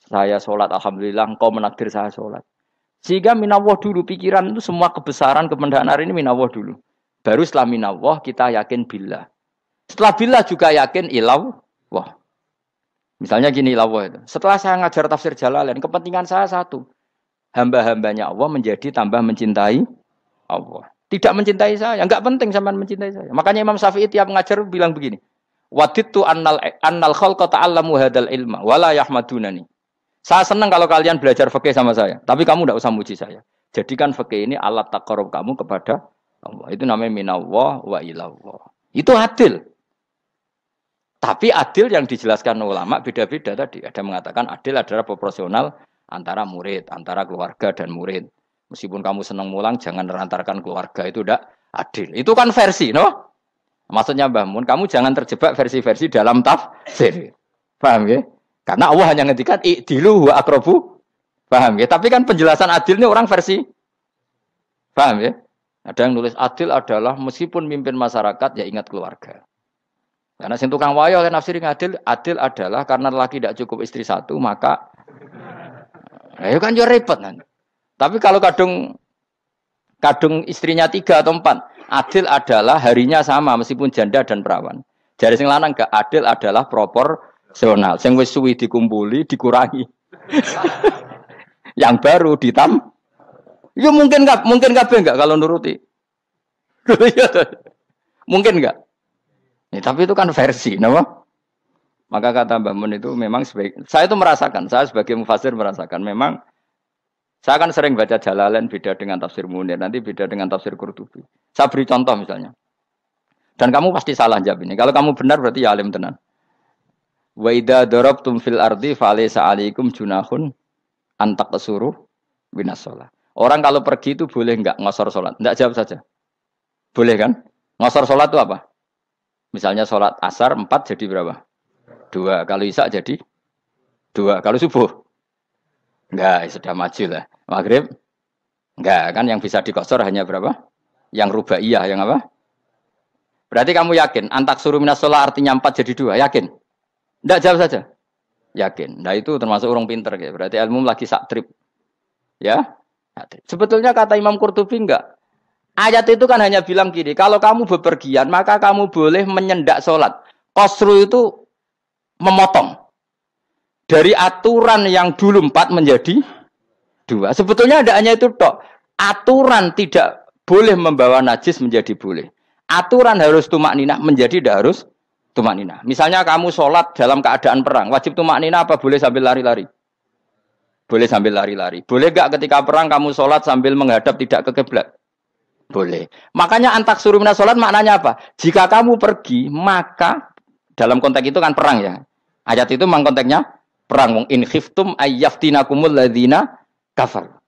Saya salat alhamdulillah engkau menakdir saya salat. Sehingga minallah dulu pikiran itu semua kebesaran kemendahan hari ini minallah dulu. Baru setelah minallah kita yakin billah. Setelah billah juga yakin illallah. Misalnya gini lawah itu. Setelah saya ngajar tafsir Jalalain, kepentingan saya satu. Hamba-hambanya Allah menjadi tambah mencintai Allah. Tidak mencintai saya. Enggak penting sampean mencintai saya. Makanya Imam Syafi'i tiap ngajar bilang begini. Wadittu annal khalqa ta'allamu hadal ilma. Wala yahmadunani. Saya senang kalau kalian belajar fikih sama saya. Tapi kamu tidak usah muji saya. Jadikan fikih ini alat taqarrub kamu kepada Allah. Itu namanya minallah wa ilallah. Itu adil. Tapi adil yang dijelaskan ulama beda-beda tadi. Ada mengatakan adil adalah proporsional antara murid, antara keluarga dan murid. Meskipun kamu senang mulang, jangan merantarkan keluarga. Itu tidak adil. Itu kan versi, no? Maksudnya Mbah Mun, kamu jangan terjebak versi-versi dalam tafsir. Paham ya? Karena Allah hanya ngendikan i'dilu wa aqrabu. Paham ya? Tapi kan penjelasan adil ini orang versi. Paham ya? Ada yang nulis adil adalah meskipun mimpin masyarakat ya ingat keluarga. Karena sing tukang wayo kan nafsir adil adalah karena laki tidak cukup istri satu maka ya kan yo repot nanti. Tapi kalau kadung istrinya 3 atau 4, adil adalah harinya sama meskipun janda dan perawan. Jari sing lanang gak adil adalah proporsional. Sing wis suwi dikumpuli dikurangi. Yang baru ya mungkin enggak kalau nuruti. Mungkin enggak? Ya, tapi itu kan versi, nama. Maka kata Mbak Mun itu memang saya itu merasakan, saya sebagai mufassir merasakan memang saya kan sering baca Jalalain beda dengan tafsir Munir, nanti beda dengan tafsir Qurtubi. Saya beri contoh misalnya. Dan kamu pasti salah jawab ini. Kalau kamu benar berarti ya alim tenan. Wa idza darabtum fil ardi falaysa 'alaikum junahun an taqsuru binas shalah. Orang kalau pergi itu boleh enggak ngosor salat? Enggak, jawab saja. Boleh kan? Ngosor salat itu apa? Misalnya sholat asar 4 jadi berapa? 2. Kalau isya jadi 2. Kalau subuh? Enggak, sudah maju lah. Maghrib? Enggak, kan yang bisa dikosor hanya berapa? Yang rubaiyah, yang apa? Berarti kamu yakin? Antak suruh minas sholat artinya 4 jadi 2, yakin? Ndak jawab saja. Yakin. Nah itu termasuk orang pinter ya. Berarti ilmu lagi sak trip. Ya. Sebetulnya kata Imam Qurtubi enggak. Ayat itu kan hanya bilang gini, kalau kamu bepergian maka kamu boleh menyendak sholat. Qasru itu memotong. Dari aturan yang dulu 4 menjadi 2. Sebetulnya tidak hanya itu tok. Aturan tidak boleh membawa najis menjadi boleh. Aturan harus tumak ninah menjadi tidak harus tumak ninah. Misalnya kamu sholat dalam keadaan perang, wajib tumak ninah apa boleh sambil lari-lari? Boleh sambil lari-lari. Boleh gak ketika perang kamu sholat sambil menghadap tidak ke kiblat? Boleh. Makanya antak surumina sholat maknanya apa? Jika kamu pergi, maka dalam konteks itu kan perang ya. Ayat itu memang konteksnya perang. Wong in khiftum ayyaftinakumul ladzina kafar.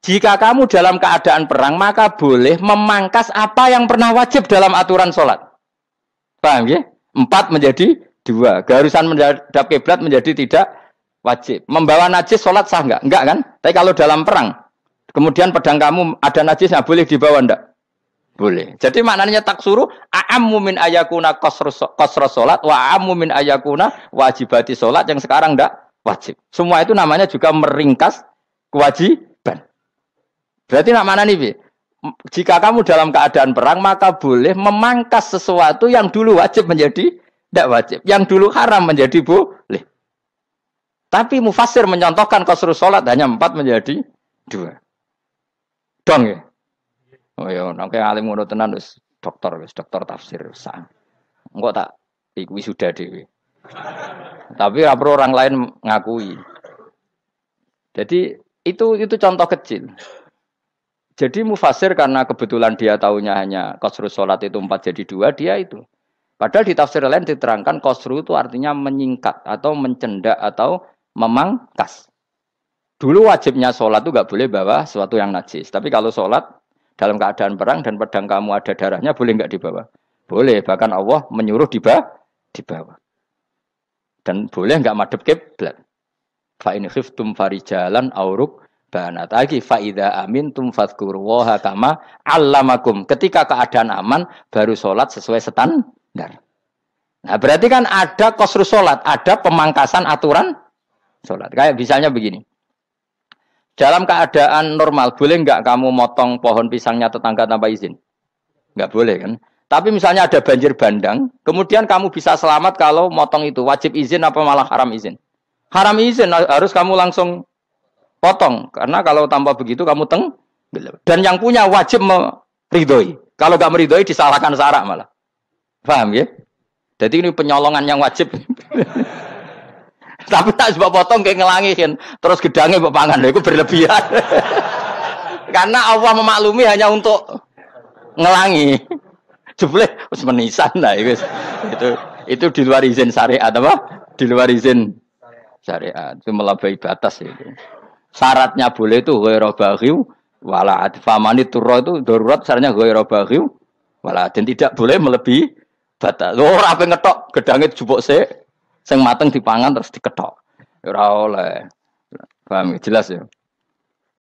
Jika kamu dalam keadaan perang, maka boleh memangkas apa yang pernah wajib dalam aturan sholat. Paham ya? 4 menjadi 2. Keharusan menghadap kiblat menjadi tidak wajib. Membawa najis sholat sah enggak? Enggak kan? Tapi kalau dalam perang, kemudian pedang kamu ada najisnya, boleh dibawa enggak? Boleh. Jadi maknanya taksuru a'ammu min ayakuna qasra sholat wa a'ammu min ayakuna wajibati sholat yang sekarang enggak wajib. Semua itu namanya juga meringkas kewajiban. Berarti nak mana nih? Jika kamu dalam keadaan perang maka boleh memangkas sesuatu yang dulu wajib menjadi tidak wajib, yang dulu haram menjadi boleh. Tapi mufassir menyontohkan qasru sholat hanya 4 menjadi 2. Dong ya. Oh ya, nang alim ngono tenan wis dokter tafsir sang. Engko tak iku wisuda dhewe. Tapi ora perlu orang lain ngakui. Jadi itu contoh kecil. Jadi mufassir karena kebetulan dia tahunya hanya qasru sholat itu 4 jadi 2, dia itu. Padahal di tafsir lain diterangkan qasru itu artinya menyingkat atau mencendak atau memangkas. Dulu wajibnya sholat itu nggak boleh bawa sesuatu yang najis. Tapi kalau sholat dalam keadaan perang dan pedang kamu ada darahnya, boleh nggak dibawa? Boleh. Bahkan Allah menyuruh dibawa. Dan boleh nggak madhep kiblat. Fa in khiftum farijalan auruk banat lagi fa idza amintum fadhkurullaha kama 'allamakum. Ketika keadaan aman baru sholat sesuai standar. Nah, berarti kan ada qasru sholat, ada pemangkasan aturan sholat. Kayak misalnya begini. Dalam keadaan normal, boleh nggak kamu motong pohon pisangnya tetangga tanpa izin? Nggak boleh kan? Tapi misalnya ada banjir bandang, kemudian kamu bisa selamat kalau motong itu. Wajib izin apa malah haram izin? Haram izin, harus kamu langsung potong. Karena kalau tanpa begitu kamu dan yang punya wajib meridhoi. Kalau nggak meridhoi disalahkan syarak malah. Paham ya? Jadi ini penyolongan yang wajib. Tapi tak sebab potong kayak ngelangihin, terus gedangnya mbok pangan, itu berlebihan. Karena Allah memaklumi hanya untuk ngelangi. Jebule wis menisan lah itu di luar izin syariat apa? Di luar izin syariat. Itu melampaui batas itu. Syaratnya boleh itu ghairu baghiw wala adfamani turra itu darurat syaratnya ghairu baghiw wala dan tidak boleh melebihi batas. Ora ape ngetok gedange jupuk sik. Sing mateng dipangan terus diketok. Ora oleh. Paham jelas ya?